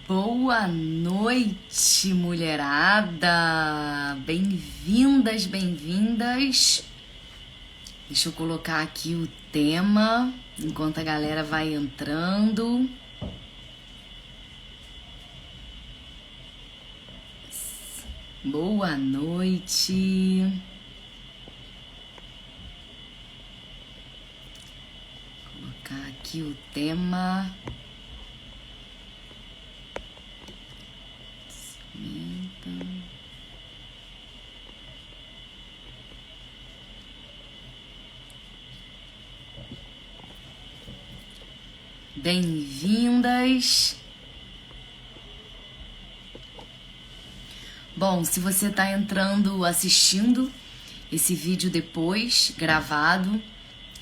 Boa noite, mulherada! Bem-vindas, bem-vindas! Deixa eu colocar aqui o tema enquanto a galera vai entrando. Boa noite! Vou colocar aqui o tema. Bem-vindas! Bom, se você está entrando, assistindo esse vídeo depois, gravado,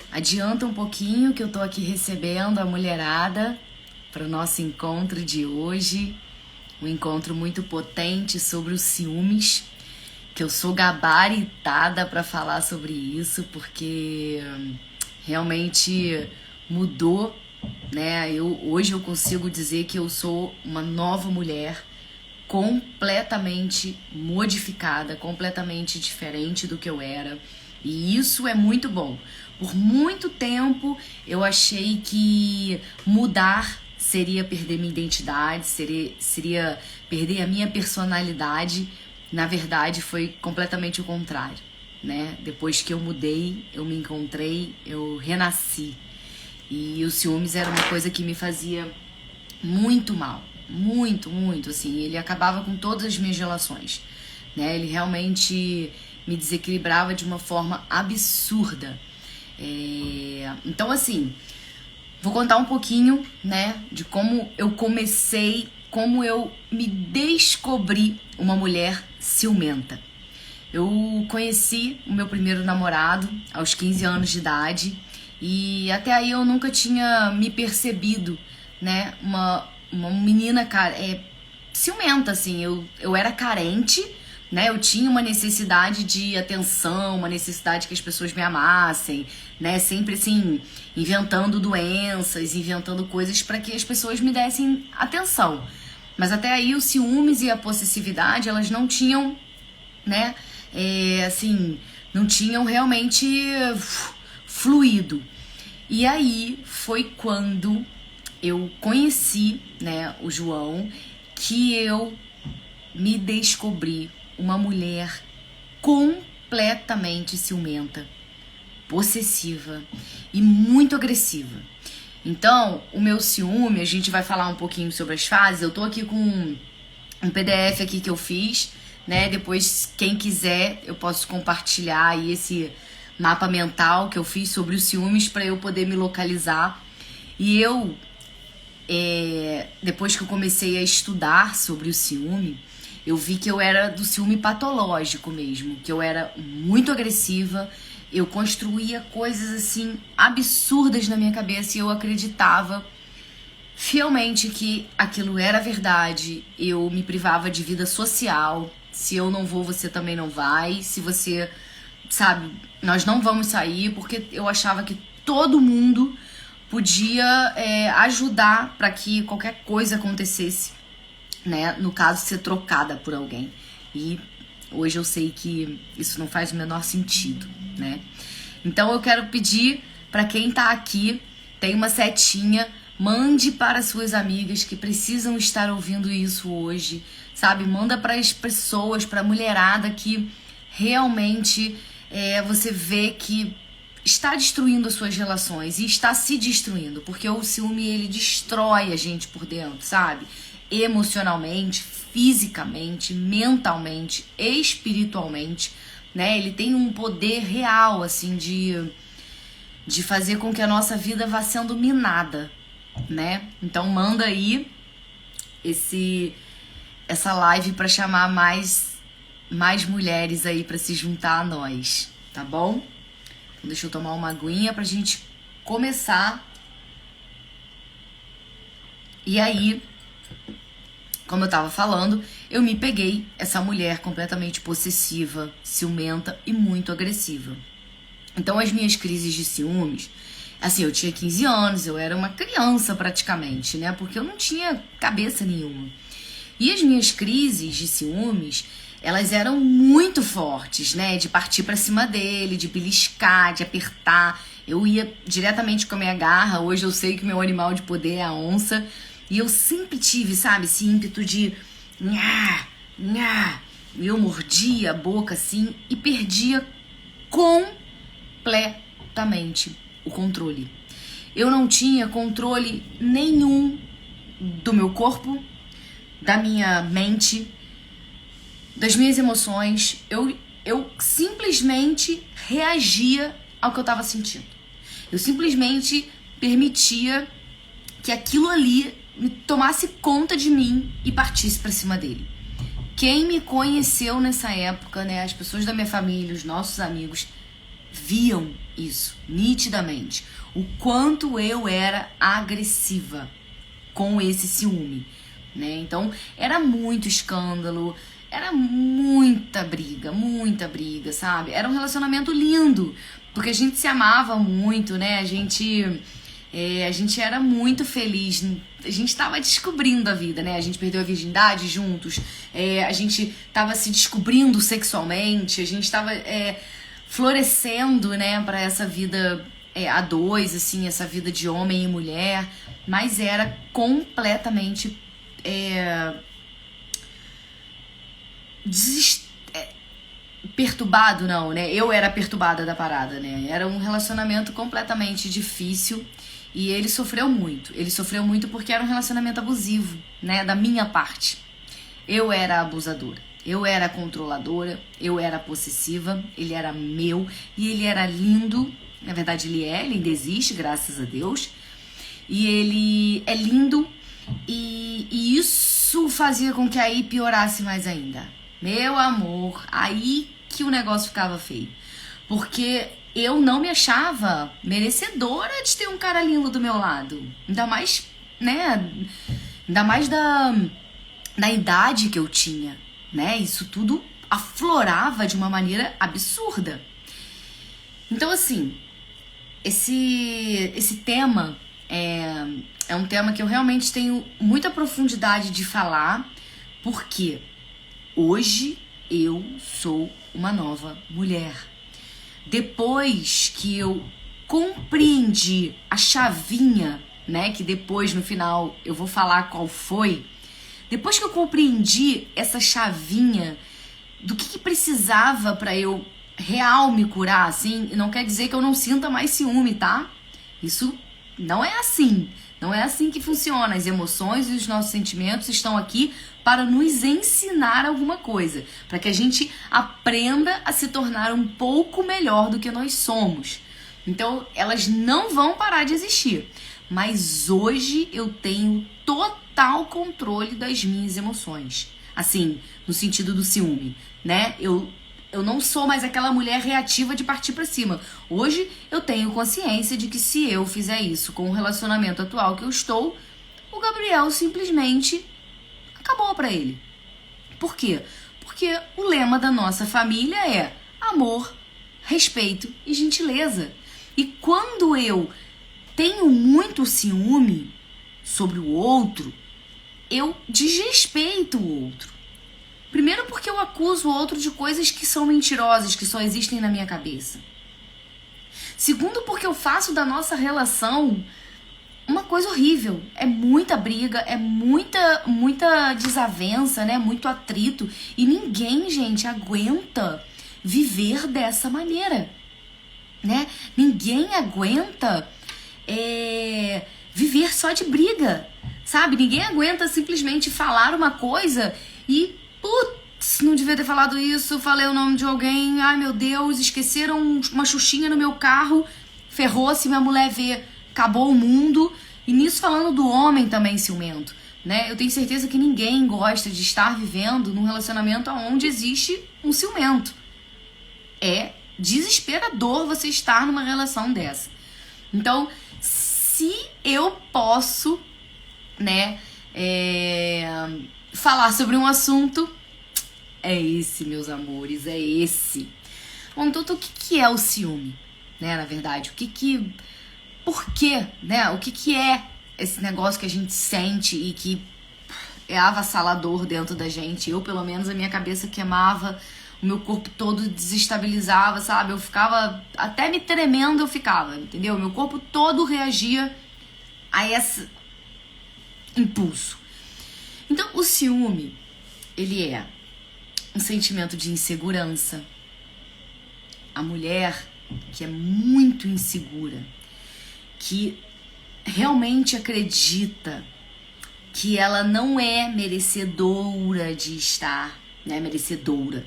adianta um pouquinho que eu tô aqui recebendo a mulherada para o nosso encontro de hoje. Um encontro muito potente sobre os ciúmes, que eu sou gabaritada para falar sobre isso, porque realmente mudou, né? Hoje eu consigo dizer que eu sou uma nova mulher, completamente modificada, completamente diferente do que eu era. E isso é muito bom. Por muito tempo eu achei que mudar seria perder minha identidade, seria perder a minha personalidade. Na verdade, foi completamente o contrário, né? Depois que eu mudei, eu me encontrei, eu renasci. E o ciúmes era uma coisa que me fazia muito mal. Muito, muito, assim. Ele acabava com todas as minhas relações, né? Ele realmente me desequilibrava de uma forma absurda. Então, assim, vou contar um pouquinho, né, de como eu comecei, como eu me descobri uma mulher ciumenta. Eu conheci o meu primeiro namorado aos 15 anos de idade e até aí eu nunca tinha me percebido, né, uma menina ciumenta, assim. Eu era carente, né? Eu tinha uma necessidade de atenção, uma necessidade que as pessoas me amassem, né? Sempre assim, inventando doenças, inventando coisas para que as pessoas me dessem atenção. Mas até aí os ciúmes e a possessividade, elas não tinham, né? Assim, não tinham realmente fluído. E aí foi quando eu conheci, né, o João, que eu me descobri uma mulher completamente ciumenta, possessiva e muito agressiva. Então, o meu ciúme, a gente vai falar um pouquinho sobre as fases. Eu tô aqui com um PDF aqui que eu fiz, né? Depois, quem quiser, eu posso compartilhar aí esse mapa mental que eu fiz sobre os ciúmes para eu poder me localizar. E eu depois que eu comecei a estudar sobre o ciúme, eu vi que eu era do ciúme patológico mesmo, que eu era muito agressiva, eu construía coisas assim absurdas na minha cabeça e eu acreditava fielmente que aquilo era verdade. Eu me privava de vida social. Se eu não vou, você também não vai. Se você, sabe, nós não vamos sair, porque eu achava que todo mundo podia ajudar para que qualquer coisa acontecesse, né? No caso, ser trocada por alguém. E hoje eu sei que isso não faz o menor sentido, né? Então eu quero pedir para quem tá aqui, tem uma setinha, mande para suas amigas que precisam estar ouvindo isso hoje, sabe? Manda para as pessoas, para a mulherada que realmente você vê que está destruindo as suas relações e está se destruindo, porque o ciúme, ele destrói a gente por dentro, sabe? Emocionalmente, fisicamente, mentalmente, espiritualmente, né? Ele tem um poder real, assim, de fazer com que a nossa vida vá sendo minada, né? Então manda aí essa live para chamar mais mulheres aí para se juntar a nós, tá bom? Deixa eu tomar uma aguinha pra gente começar. E aí, como eu tava falando, eu me peguei essa mulher completamente possessiva, ciumenta e muito agressiva. Então as minhas crises de ciúmes, Assim, eu tinha 15 anos, eu era uma criança praticamente, né? Porque eu não tinha cabeça nenhuma. E as minhas crises de ciúmes, elas eram muito fortes, né? De partir pra cima dele, de beliscar, de apertar. Eu ia diretamente com a minha garra. Hoje eu sei que o meu animal de poder é a onça. E eu sempre tive, sabe, esse ímpeto de... Nha, nha. Eu mordia a boca assim e perdia completamente o controle. Eu não tinha controle nenhum do meu corpo, da minha mente, das minhas emoções. Eu simplesmente reagia ao que eu estava sentindo. Eu simplesmente permitia que aquilo ali me tomasse conta de mim e partisse para cima dele. Quem me conheceu nessa época, né, as pessoas da minha família, os nossos amigos, viam isso nitidamente. O quanto eu era agressiva com esse ciúme, né? Então, era muito escândalo, era muita briga, sabe? Era um relacionamento lindo, porque a gente se amava muito, né? A gente era muito feliz. A gente tava descobrindo a vida, né? A gente perdeu a virgindade juntos. A gente tava se descobrindo sexualmente. A gente tava florescendo, né? Pra essa vida a dois, assim. Essa vida de homem e mulher. Mas era completamente... perturbado, não, né? Eu era perturbada da parada, né? Era um relacionamento completamente difícil e ele sofreu muito. Ele sofreu muito porque era um relacionamento abusivo, né? Da minha parte. Eu era abusadora, eu era controladora, eu era possessiva, ele era meu e ele era lindo. Na verdade, ele ainda existe, graças a Deus. E ele é lindo e isso fazia com que aí piorasse mais ainda. Meu amor, aí que o negócio ficava feio. Porque eu não me achava merecedora de ter um cara lindo do meu lado. Ainda mais, né? Ainda mais da idade que eu tinha, né? Isso tudo aflorava de uma maneira absurda. Então, assim, esse tema é um tema que eu realmente tenho muita profundidade de falar, porque hoje eu sou uma nova mulher. Depois que eu compreendi a chavinha, né, que depois no final eu vou falar qual foi, depois que eu compreendi essa chavinha do que precisava pra eu real me curar, assim, não quer dizer que eu não sinta mais ciúme, tá? Isso não é assim. Não é assim que funciona. As emoções e os nossos sentimentos estão aqui para nos ensinar alguma coisa, para que a gente aprenda a se tornar um pouco melhor do que nós somos. Então, elas não vão parar de existir. Mas hoje eu tenho total controle das minhas emoções. Assim, no sentido do ciúme, né? Eu não sou mais aquela mulher reativa de partir pra cima. Hoje eu tenho consciência de que se eu fizer isso com o relacionamento atual que eu estou, o Gabriel simplesmente acabou pra ele. Por quê? Porque o lema da nossa família é amor, respeito e gentileza. E quando eu tenho muito ciúme sobre o outro, eu desrespeito o outro. Primeiro porque eu acuso o outro de coisas que são mentirosas, que só existem na minha cabeça. Segundo porque eu faço da nossa relação uma coisa horrível. É muita briga, é muita desavença, né? Muito atrito. E ninguém, gente, aguenta viver dessa maneira, né? Ninguém aguenta viver só de briga, sabe? Ninguém aguenta simplesmente falar uma coisa e... Putz, não devia ter falado isso, falei o nome de alguém, ai meu Deus, esqueceram uma xuxinha no meu carro, ferrou-se, minha mulher vê, acabou o mundo. E nisso falando do homem também ciumento, né? Eu tenho certeza que ninguém gosta de estar vivendo num relacionamento onde existe um ciumento. É desesperador você estar numa relação dessa. Então, se eu posso, né, falar sobre um assunto, é esse, meus amores, é esse. Bom, então o que é o ciúme, né, na verdade? por quê, né? O que é esse negócio que a gente sente e que é avassalador dentro da gente? Eu, pelo menos, a minha cabeça queimava, o meu corpo todo desestabilizava, sabe? Eu ficava, até me tremendo eu ficava, entendeu? Meu corpo todo reagia a esse impulso. Então, o ciúme, ele é um sentimento de insegurança. A mulher que é muito insegura, que realmente acredita que ela não é merecedora de estar, né? Merecedora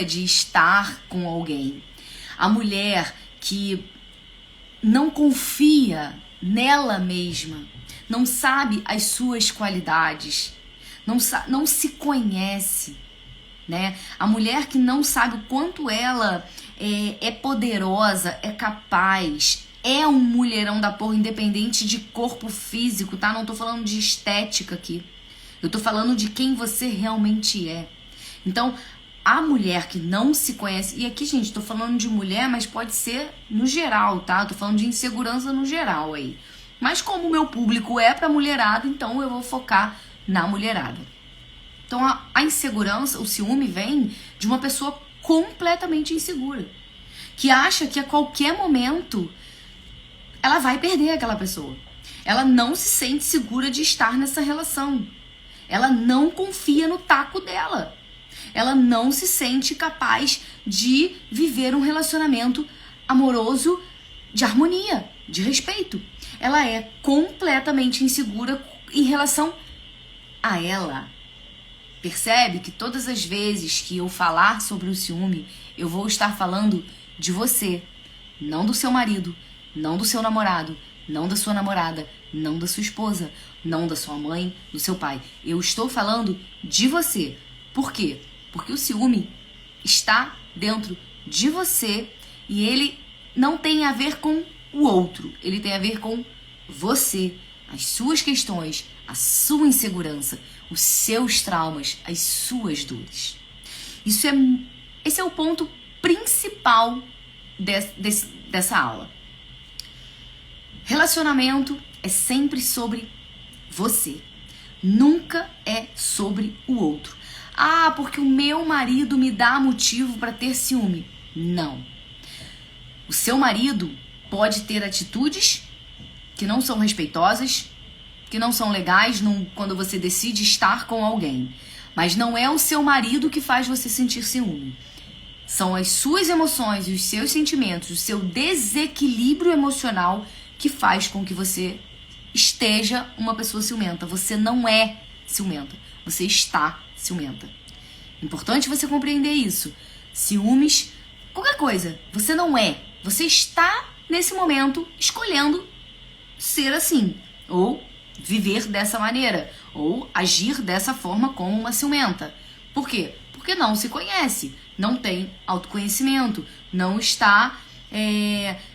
de estar com alguém. A mulher que não confia nela mesma, não sabe as suas qualidades, não se conhece, né? A mulher que não sabe o quanto ela é poderosa, é capaz, é um mulherão da porra, independente de corpo físico, tá? Não tô falando de estética aqui. Eu tô falando de quem você realmente é. Então, a mulher que não se conhece, e aqui, gente, tô falando de mulher, mas pode ser no geral, tá? Tô falando de insegurança no geral aí. Mas como o meu público é pra mulherada, então eu vou focar na mulherada. Então, a insegurança, o ciúme vem de uma pessoa completamente insegura, que acha que a qualquer momento ela vai perder aquela pessoa. Ela não se sente segura de estar nessa relação. Ela não confia no taco dela. Ela não se sente capaz de viver um relacionamento amoroso de harmonia, de respeito. Ela é completamente insegura em relação a ela. Percebe que todas as vezes que eu falar sobre o ciúme, eu vou estar falando de você, não do seu marido, não do seu namorado, não da sua namorada, não da sua esposa, não da sua mãe, do seu pai. Eu estou falando de você. Por quê? Porque o ciúme está dentro de você e ele não tem a ver com o outro. Ele tem a ver com você, as suas questões, a sua insegurança, os seus traumas, as suas dores. Esse é o ponto principal dessa aula. Relacionamento é sempre sobre você. Nunca é sobre o outro. Ah, porque o meu marido me dá motivo para ter ciúme. Não. O seu marido pode ter atitudes que não são respeitosas, que não são legais quando você decide estar com alguém. Mas não é o seu marido que faz você sentir ciúme. São as suas emoções e os seus sentimentos, o seu desequilíbrio emocional que faz com que você esteja uma pessoa ciumenta. Você não é ciumenta, você está ciumenta. Importante você compreender isso. Ciúmes, qualquer coisa, você não é. Você está, nesse momento, escolhendo ser assim, ou viver dessa maneira, ou agir dessa forma como uma ciumenta. Por quê? Porque não se conhece, não tem autoconhecimento, não está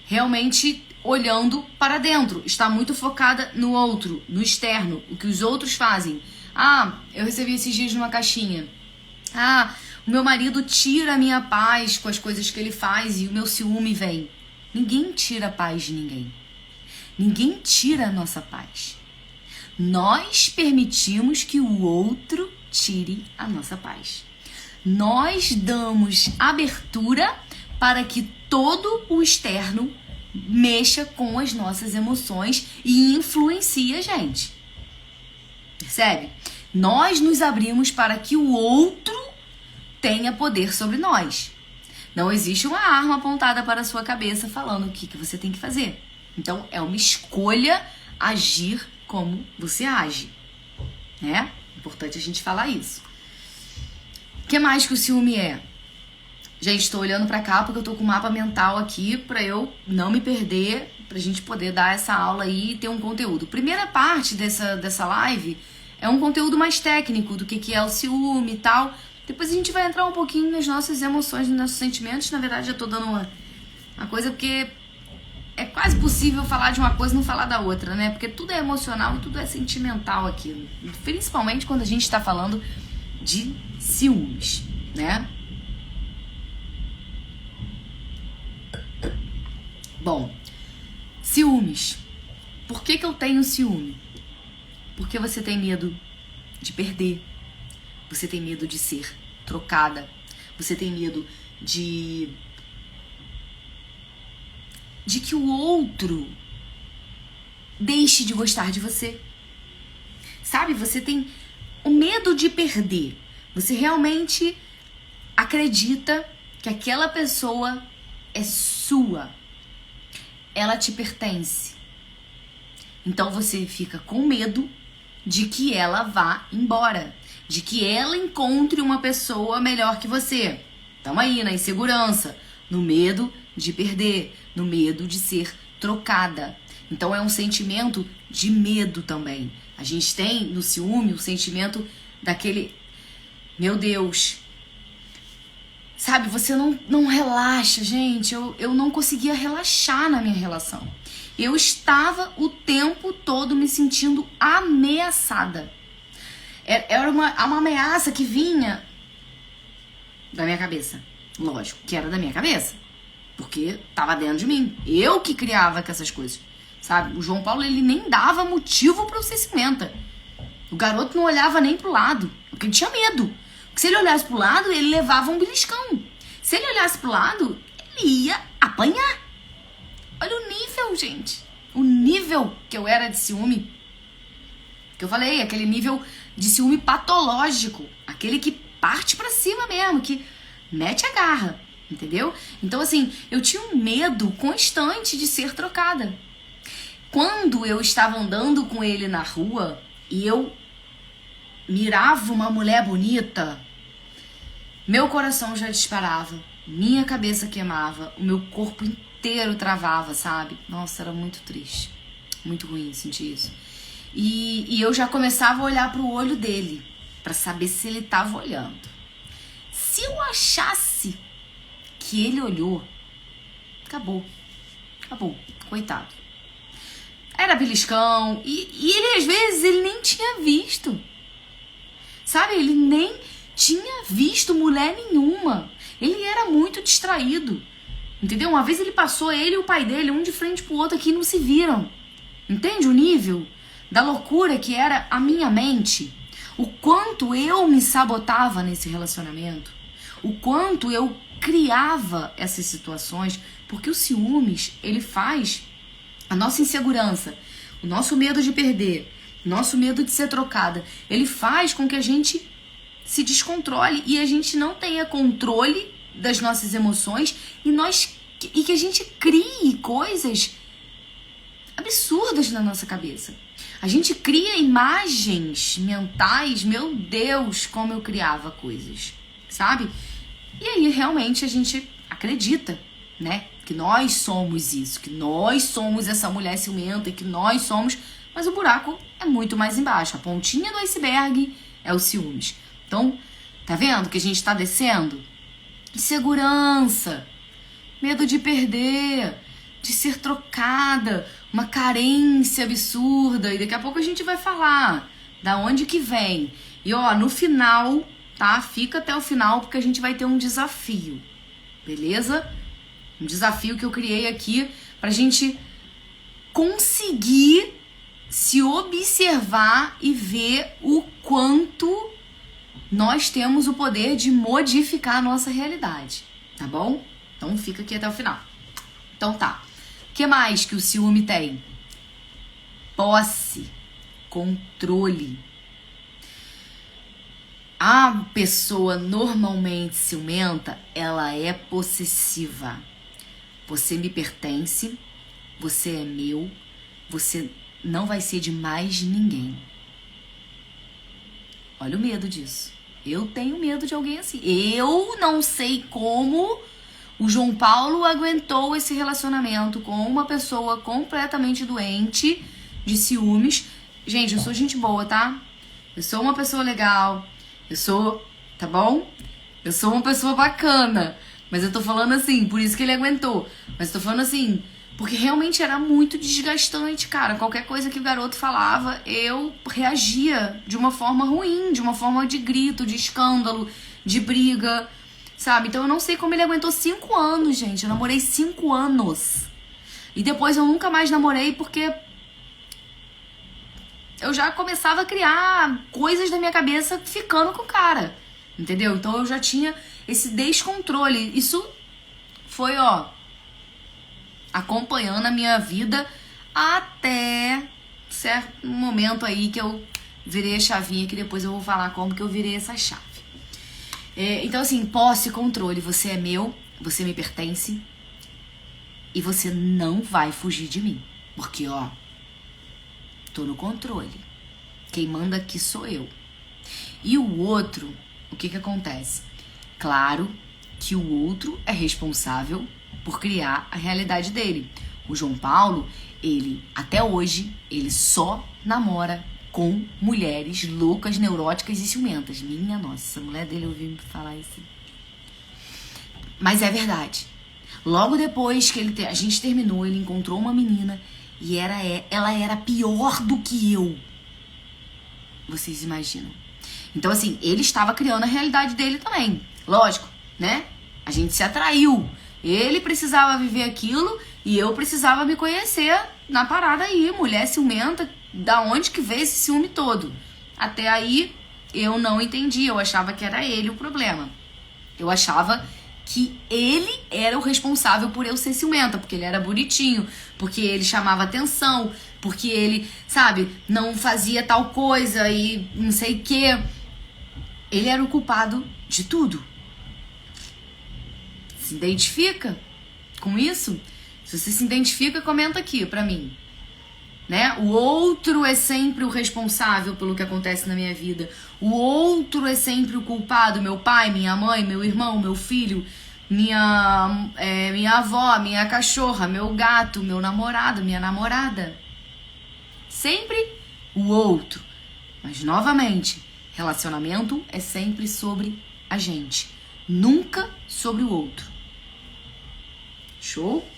realmente olhando para dentro, está muito focada no outro, no externo, o que os outros fazem. Ah, eu recebi esses dias numa caixinha. Ah, o meu marido tira a minha paz com as coisas que ele faz e o meu ciúme vem. Ninguém tira a paz de ninguém. Ninguém tira a nossa paz. Nós permitimos que o outro tire a nossa paz. Nós damos abertura para que todo o externo mexa com as nossas emoções e influencie a gente. Percebe? Nós nos abrimos para que o outro tenha poder sobre nós. Não existe uma arma apontada para a sua cabeça falando o que você tem que fazer. Então, é uma escolha agir como você age. Né? Importante a gente falar isso. O que mais que o ciúme é? Gente, estou olhando pra cá porque eu tô com o mapa mental aqui pra eu não me perder, pra gente poder dar essa aula aí e ter um conteúdo. Primeira parte dessa live é um conteúdo mais técnico do que é o ciúme e tal. Depois a gente vai entrar um pouquinho nas nossas emoções, nos nossos sentimentos. Na verdade, eu tô dando uma coisa porque é quase possível falar de uma coisa e não falar da outra, né? Porque tudo é emocional e tudo é sentimental aqui. Principalmente quando a gente tá falando de ciúmes, né? Bom, Ciúmes. Por que eu tenho ciúme? Porque você tem medo de perder. Você tem medo de ser trocada. Você tem medo de que o outro deixe de gostar de você. Sabe, você tem o medo de perder. Você realmente acredita que aquela pessoa é sua. Ela te pertence. Então você fica com medo de que ela vá embora. De que ela encontre uma pessoa melhor que você. Tamo aí na insegurança, no medo de perder, no medo de ser trocada. Então é um sentimento de medo também. A gente tem no ciúme o sentimento daquele, meu Deus, sabe, você não relaxa, gente. Eu não conseguia relaxar na minha relação. Eu estava o tempo todo me sentindo ameaçada. Era uma ameaça que vinha da minha cabeça. Lógico que era da minha cabeça. Porque tava dentro de mim. Eu que criava com essas coisas. Sabe? O João Paulo, ele nem dava motivo para você ciumenta. O garoto não olhava nem pro lado. Porque ele tinha medo. Porque se ele olhasse pro lado, ele levava um beliscão. Se ele olhasse pro lado, ele ia apanhar. Olha o nível, gente. O nível que eu era de ciúme. Que eu falei, aquele nível de ciúme patológico. Aquele que parte pra cima mesmo, que mete a garra, entendeu? Então, assim, eu tinha um medo constante de ser trocada. Quando eu estava andando com ele na rua e eu mirava uma mulher bonita, meu coração já disparava, minha cabeça queimava, o meu corpo inteiro travava, sabe? Nossa, era muito triste, muito ruim sentir isso. E eu já começava a olhar pro olho dele, pra saber se ele tava olhando. Se eu achasse que ele olhou, acabou, coitado. Era beliscão, e ele às vezes ele nem tinha visto, sabe? Ele nem tinha visto mulher nenhuma, ele era muito distraído, entendeu? Uma vez ele passou, ele e o pai dele, um de frente pro outro aqui, não se viram, entende o nível da loucura que era a minha mente? O quanto eu me sabotava nesse relacionamento, o quanto eu criava essas situações, porque o ciúmes, ele faz a nossa insegurança, o nosso medo de perder, o nosso medo de ser trocada, ele faz com que a gente se descontrole e a gente não tenha controle das nossas emoções e que a gente crie coisas absurdas na nossa cabeça. A gente cria imagens mentais, meu Deus, como eu criava coisas, sabe? E aí realmente a gente acredita, né? Que nós somos isso, que nós somos essa mulher ciumenta, que nós somos... Mas o buraco é muito mais embaixo. A pontinha do iceberg é o ciúmes. Então, tá vendo que a gente tá descendo? Insegurança, medo de perder, de ser trocada, uma carência absurda. E daqui a pouco a gente vai falar da onde que vem. E ó, no final, tá? Fica até o final porque a gente vai ter um desafio, beleza? Um desafio que eu criei aqui pra gente conseguir se observar e ver o quanto nós temos o poder de modificar a nossa realidade, tá bom? Então fica aqui até o final. Então tá. O que mais que o ciúme tem? Posse, controle. A pessoa normalmente ciumenta, ela é possessiva. Você me pertence, você é meu, você não vai ser de mais ninguém. Olha o medo disso. Eu tenho medo de alguém assim. Eu não sei como o João Paulo aguentou esse relacionamento com uma pessoa completamente doente de ciúmes. Gente, eu sou gente boa, tá? Eu sou uma pessoa legal. Eu sou, tá bom? Eu sou uma pessoa bacana. Mas eu tô falando assim, por isso que ele aguentou. Mas eu tô falando assim, porque realmente era muito desgastante, cara. Qualquer coisa que o garoto falava, eu reagia de uma forma ruim, de uma forma de grito, de escândalo, de briga, sabe? Então eu não sei como ele aguentou 5 anos, gente. Eu namorei 5 anos. E depois eu nunca mais namorei porque eu já começava a criar coisas na minha cabeça ficando com o cara. Entendeu? Então eu já tinha esse descontrole. Isso foi, acompanhando a minha vida até certo momento aí que eu virei a chavinha, que depois eu vou falar como que eu virei essa chave. Então assim, posse e controle. Você é meu, você me pertence e você não vai fugir de mim. Porque, tô no controle. Quem manda aqui sou eu. E o outro, o que acontece? Claro que o outro é responsável por criar a realidade dele. O João Paulo, ele, até hoje, ele só namora com mulheres loucas, neuróticas e ciumentas. Minha nossa, a mulher dele ouviu me falar isso. Mas é verdade. Logo depois que a gente terminou, ele encontrou uma menina e ela era pior do que eu. Vocês imaginam? Então, assim, ele estava criando a realidade dele também. Lógico, né? A gente se atraiu. Ele precisava viver aquilo e eu precisava me conhecer na parada aí. Mulher ciumenta, da onde que veio esse ciúme todo? Até aí, eu não entendi. Eu achava que era ele o problema. Eu achava que ele era o responsável por eu ser ciumenta, porque ele era bonitinho, porque ele chamava atenção, porque ele, sabe, não fazia tal coisa e não sei o quê. Ele era o culpado de tudo. Se identifica com isso? Se você se identifica, comenta aqui pra mim. Né? O outro é sempre o responsável pelo que acontece na minha vida. O outro é sempre o culpado. Meu pai, minha mãe, meu irmão, meu filho, minha avó, minha cachorra, meu gato, meu namorado, minha namorada. Sempre o outro. Mas, novamente, relacionamento é sempre sobre a gente. Nunca sobre o outro. Show?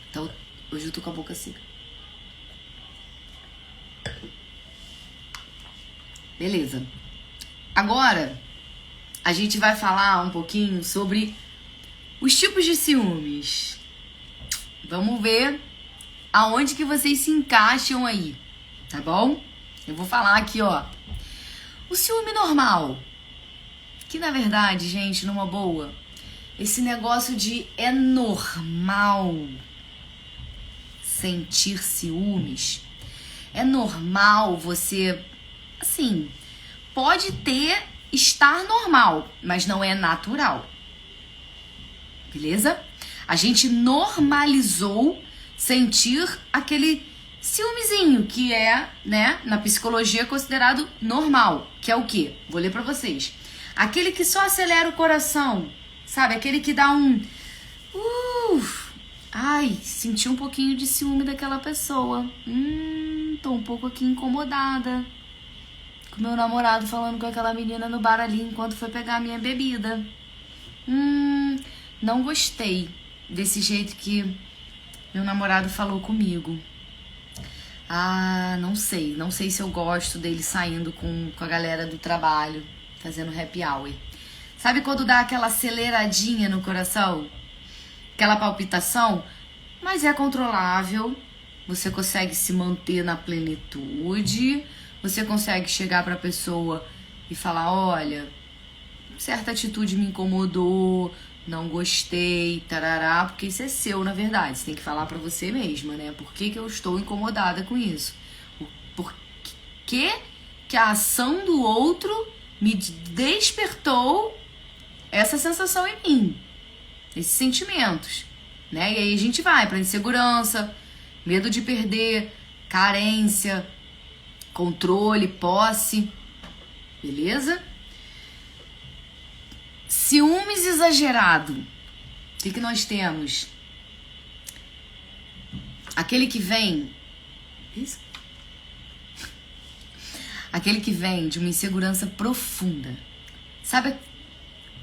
Então, hoje eu tô com a boca seca. Beleza. Agora, a gente vai falar um pouquinho sobre os tipos de ciúmes. Vamos ver aonde que vocês se encaixam aí, tá bom? Eu vou falar aqui, o ciúme normal. Que, na verdade, gente, numa boa, esse negócio de é normal sentir ciúmes. É normal você, assim, pode estar normal, mas não é natural. Beleza? A gente normalizou sentir aquele ciúmezinho que é, né, na psicologia considerado normal, que é o quê? Vou ler pra vocês. Aquele que só acelera o coração, sabe? Aquele que dá ai, senti um pouquinho de ciúme daquela pessoa. Tô um pouco aqui incomodada com meu namorado falando com aquela menina no bar ali enquanto foi pegar a minha bebida. Não gostei desse jeito que meu namorado falou comigo. Não sei se eu gosto dele saindo com a galera do trabalho, fazendo happy hour. Sabe quando dá aquela aceleradinha no coração? Aquela palpitação? Mas é controlável. Você consegue se manter na plenitude. Você consegue chegar pra pessoa e falar, olha, certa atitude me incomodou, não gostei, tarará, porque isso é seu, na verdade. Você tem que falar pra você mesma, né? Por que eu estou incomodada com isso? Por que a ação do outro me despertou essa sensação em mim? Esses sentimentos, né? E aí a gente vai pra insegurança, medo de perder, carência, controle, posse, beleza? Ciúmes exagerado. O que nós temos? Aquele que vem... Isso? Aquele que vem de uma insegurança profunda. Sabe,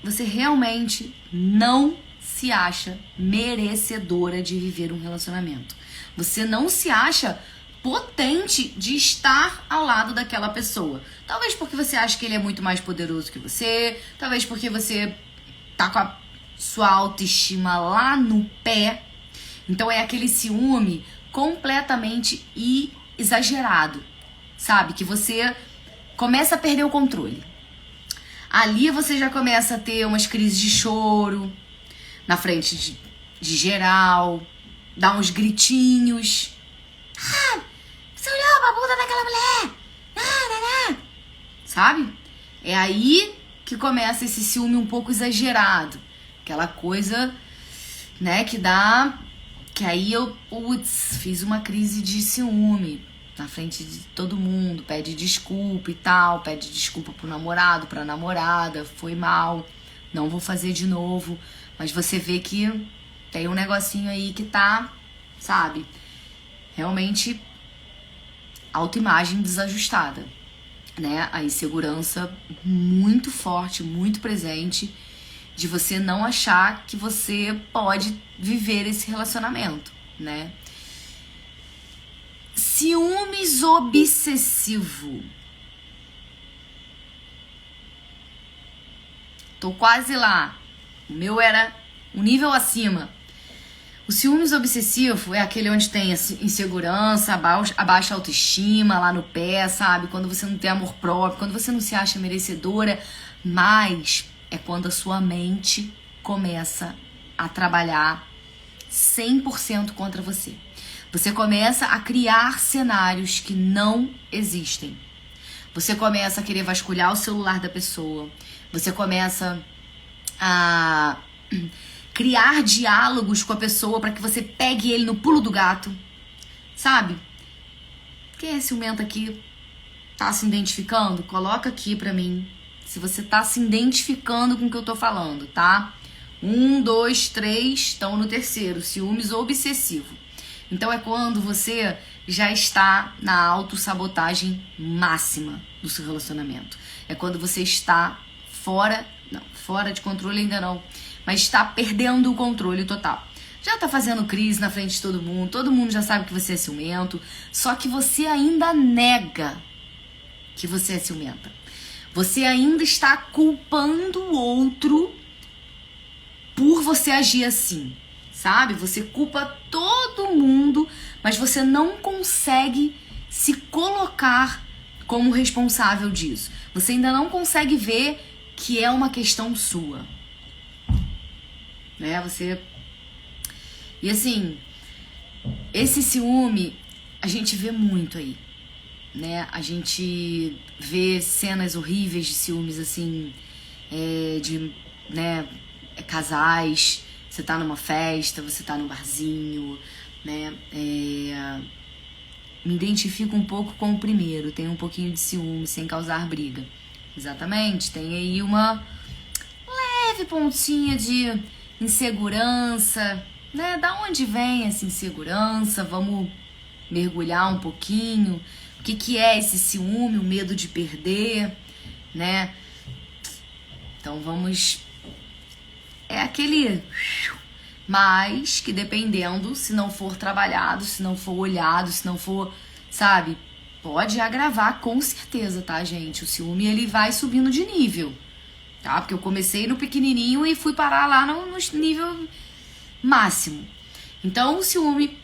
você realmente não se acha merecedora de viver um relacionamento. Você não se acha potente de estar ao lado daquela pessoa. Talvez porque você acha que ele é muito mais poderoso que você, talvez porque você tá com a sua autoestima lá no pé Então é aquele ciúme completamente exagerado, sabe? Que você começa a perder o controle. Ali você já começa a ter umas crises de choro na frente de geral, dá uns gritinhos. Ah, você olhou pra bunda daquela mulher? Sabe? É aí que começa esse ciúme um pouco exagerado. Aquela coisa, né, que dá... Que aí eu, fiz uma crise de ciúme na frente de todo mundo, pede desculpa e tal, pede desculpa pro namorado, pra namorada, foi mal, não vou fazer de novo. Mas você vê que tem um negocinho aí que tá, sabe, realmente autoimagem desajustada, né? A insegurança muito forte, muito presente, de você não achar que você pode viver esse relacionamento, né? Ciúmes obsessivo. Tô quase lá. O meu era um nível acima. O ciúmes obsessivo é aquele onde tem insegurança, baixa autoestima lá no pé, sabe? Quando você não tem amor próprio, quando você não se acha merecedora, mas é quando a sua mente começa a trabalhar 100% contra você. Você começa a criar cenários que não existem. Você começa a querer vasculhar o celular da pessoa. Você começa a criar diálogos com a pessoa para que você pegue ele no pulo do gato. Sabe? Quem é ciumento aqui? Tá se identificando? Coloca aqui pra mim se você tá se identificando com o que eu tô falando, tá? 1, 2, 3, estão no terceiro, ciúmes obsessivo. Então é quando você já está na autossabotagem máxima do seu relacionamento. É quando você está fora de controle ainda não, mas está perdendo o controle total. Já tá fazendo crise na frente de todo mundo já sabe que você é ciumento, só que você ainda nega que você é ciumenta. Você ainda está culpando o outro por você agir assim, sabe? Você culpa todo mundo, mas você não consegue se colocar como responsável disso. Você ainda não consegue ver que é uma questão sua, né? E assim, esse ciúme a gente vê muito aí, né? A gente vê cenas horríveis de ciúmes, assim, casais, você tá numa festa, você tá num barzinho, né? Me identifico um pouco com o primeiro, tem um pouquinho de ciúme sem causar briga. Exatamente, tem aí uma leve pontinha de insegurança, né? Da onde vem essa insegurança? Vamos mergulhar um pouquinho. O que é esse ciúme, o medo de perder, né? Então vamos... É aquele... Mas que dependendo, se não for trabalhado, se não for olhado, se não for, sabe... Pode agravar com certeza, tá, gente? O ciúme, ele vai subindo de nível, tá? Porque eu comecei no pequenininho e fui parar lá no nível máximo. Então, o ciúme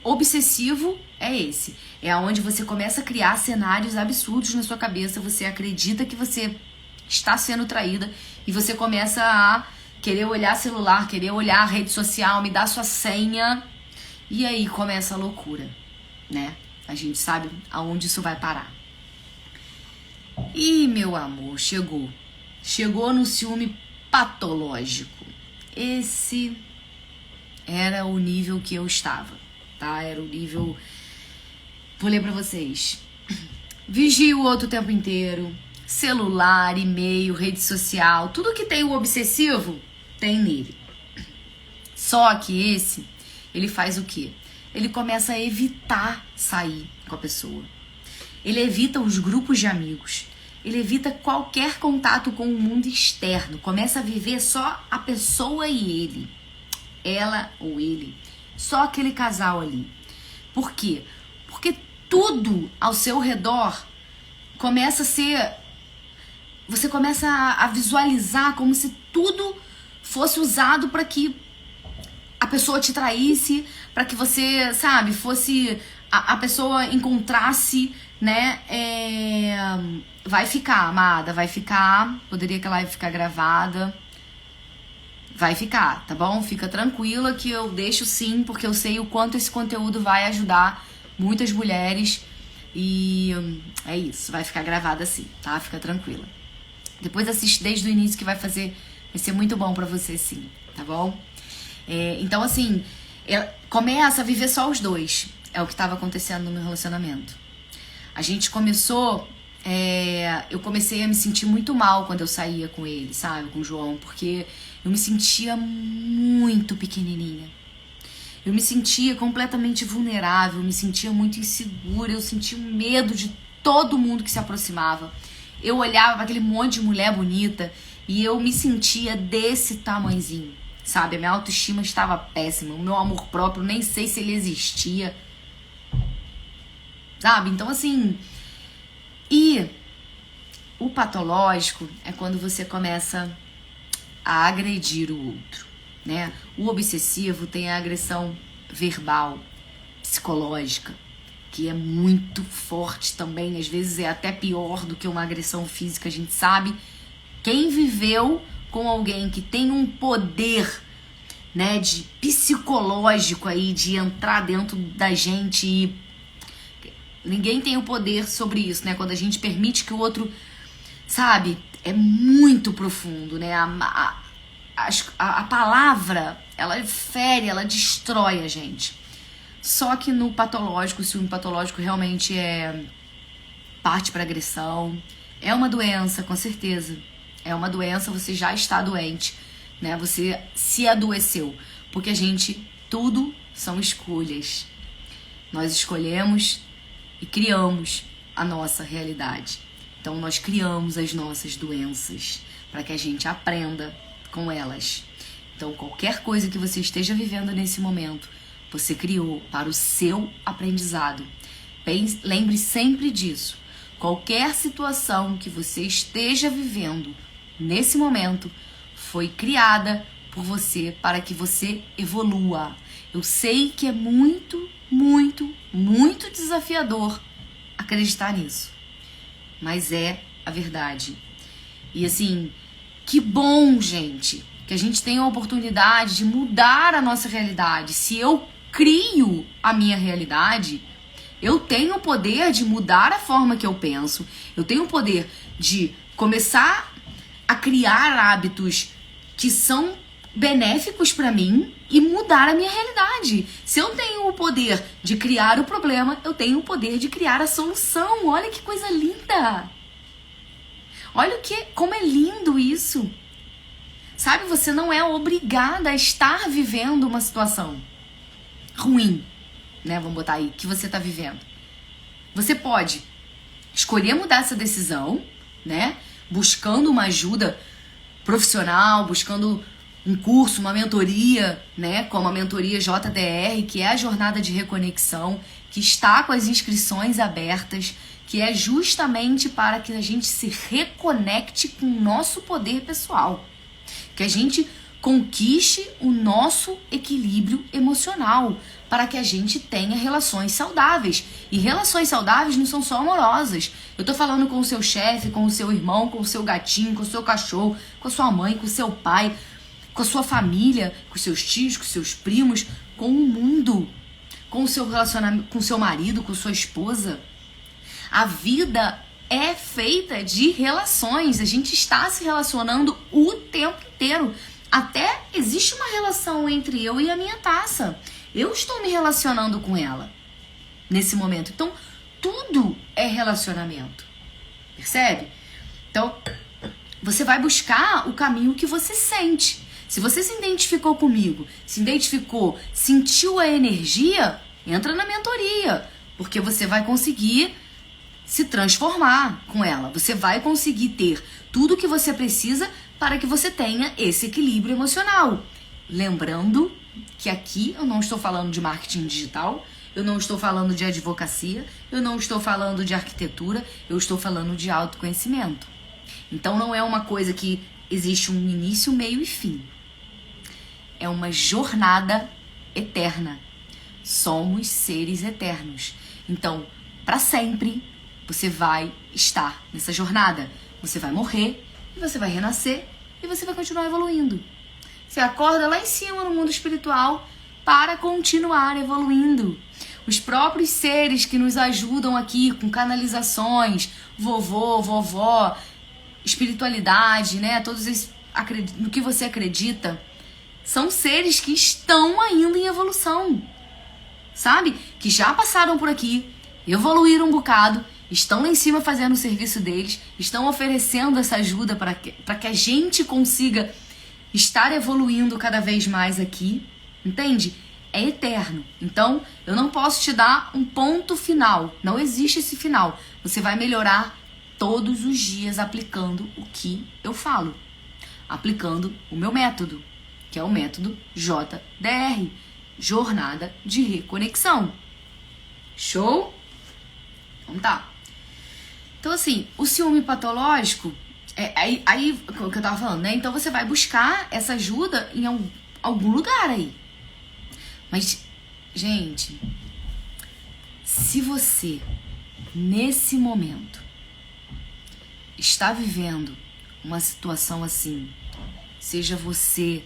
obsessivo é esse. É onde você começa a criar cenários absurdos na sua cabeça. Você acredita que você está sendo traída e você começa a querer olhar celular, querer olhar a rede social, me dar sua senha. E aí começa a loucura, né? A gente sabe aonde isso vai parar. E meu amor, chegou. Chegou no ciúme patológico. Esse era o nível que eu estava, tá? Era o nível... Vou ler pra vocês. Vigia o outro o tempo inteiro. Celular, e-mail, rede social. Tudo que tem o obsessivo, tem nele. Só que esse, ele faz o quê? Ele começa a evitar sair com a pessoa. Ele evita os grupos de amigos. Ele evita qualquer contato com o mundo externo. Começa a viver só a pessoa e ele. Ela ou ele. Só aquele casal ali. Por quê? Porque tudo ao seu redor começa a ser... Você começa a visualizar como se tudo fosse usado para que a pessoa te traísse, para que você, sabe, fosse a pessoa encontrasse, né, vai ficar, amada, vai ficar, poderia que ela vai ficar gravada, vai ficar, tá bom? Fica tranquila que eu deixo sim, porque eu sei o quanto esse conteúdo vai ajudar muitas mulheres e é isso, vai ficar gravada sim, tá? Fica tranquila. Depois assiste desde o início que vai ser muito bom pra você sim, tá bom? Então assim, começa a viver só os dois, é o que estava acontecendo no meu relacionamento. A gente começou, eu comecei a me sentir muito mal quando eu saía com ele, sabe, com o João, porque eu me sentia muito pequenininha. Eu me sentia completamente vulnerável, eu me sentia muito insegura, eu sentia medo de todo mundo que se aproximava. Eu olhava para aquele monte de mulher bonita e eu me sentia desse tamanhozinho, sabe? A minha autoestima estava péssima, o meu amor próprio, nem sei se ele existia, sabe? Então, assim, e o patológico é quando você começa a agredir o outro, né? O obsessivo tem a agressão verbal, psicológica, que é muito forte também, às vezes é até pior do que uma agressão física, a gente sabe. Quem viveu com alguém que tem um poder, né, de psicológico aí, de entrar dentro da gente e ninguém tem o poder sobre isso, né? Quando a gente permite que o outro, sabe, é muito profundo, né? A palavra, ela fere, ela destrói a gente. Só que no patológico, se o patológico realmente parte para agressão, é uma doença, com certeza. É uma doença, você já está doente, né? Você se adoeceu. Porque tudo são escolhas. Nós escolhemos e criamos a nossa realidade. Então nós criamos as nossas doenças para que a gente aprenda com elas. Então qualquer coisa que você esteja vivendo nesse momento, você criou para o seu aprendizado. Lembre sempre disso. Qualquer situação que você esteja vivendo nesse momento foi criada por você para que você evolua. Eu sei que é muito, muito, muito desafiador acreditar nisso, mas é a verdade. E assim, que bom, gente, que a gente tem a oportunidade de mudar a nossa realidade. Se eu crio a minha realidade, eu tenho o poder de mudar a forma que eu penso, eu tenho o poder de começar a criar hábitos que são benéficos para mim e mudar a minha realidade. Se eu tenho o poder de criar o problema, eu tenho o poder de criar a solução. Olha que coisa linda! Olha como é lindo isso. Sabe, você não é obrigada a estar vivendo uma situação ruim, né? Vamos botar aí, que você tá vivendo. Você pode escolher mudar essa decisão, né? Buscando uma ajuda profissional, buscando um curso, uma mentoria, né? Como a mentoria JDR, que é a jornada de reconexão, que está com as inscrições abertas, que é justamente para que a gente se reconecte com o nosso poder pessoal, que a gente conquiste o nosso equilíbrio emocional, para que a gente tenha relações saudáveis. E relações saudáveis não são só amorosas. Eu tô falando com o seu chefe, com o seu irmão, com o seu gatinho, com o seu cachorro, com a sua mãe, com o seu pai, com a sua família, com seus tios, com seus primos, com o mundo, com o seu relacionamento, com o seu marido, com sua esposa. A vida é feita de relações. A gente está se relacionando o tempo inteiro. Até existe uma relação entre eu e a minha taça. Eu estou me relacionando com ela nesse momento. Então, tudo é relacionamento. Percebe? Então, você vai buscar o caminho que você sente. Se você se identificou comigo, se identificou, sentiu a energia, entra na mentoria. Porque você vai conseguir se transformar com ela. Você vai conseguir ter tudo o que você precisa para que você tenha esse equilíbrio emocional. Lembrando que aqui eu não estou falando de marketing digital, eu não estou falando de advocacia, eu não estou falando de arquitetura, eu estou falando de autoconhecimento. Então não é uma coisa que existe um início, meio e fim. É uma jornada eterna. Somos seres eternos. Então, para sempre, você vai estar nessa jornada. Você vai morrer, e você vai renascer, e você vai continuar evoluindo. Você acorda lá em cima no mundo espiritual para continuar evoluindo. Os próprios seres que nos ajudam aqui com canalizações, vovô, vovó, espiritualidade, né? Todos esses, no que você acredita, são seres que estão ainda em evolução, sabe? Que já passaram por aqui, evoluíram um bocado, estão lá em cima fazendo o serviço deles, estão oferecendo essa ajuda para que a gente consiga estar evoluindo cada vez mais aqui, entende? É eterno. Então, eu não posso te dar um ponto final. Não existe esse final. Você vai melhorar todos os dias aplicando o que eu falo. Aplicando o meu método, que é o método JDR, Jornada de Reconexão. Show? Então tá. Então assim, o ciúme patológico, aí o que eu tava falando, né? Então você vai buscar essa ajuda em algum lugar aí. Mas, gente, se você, nesse momento, está vivendo uma situação assim, seja você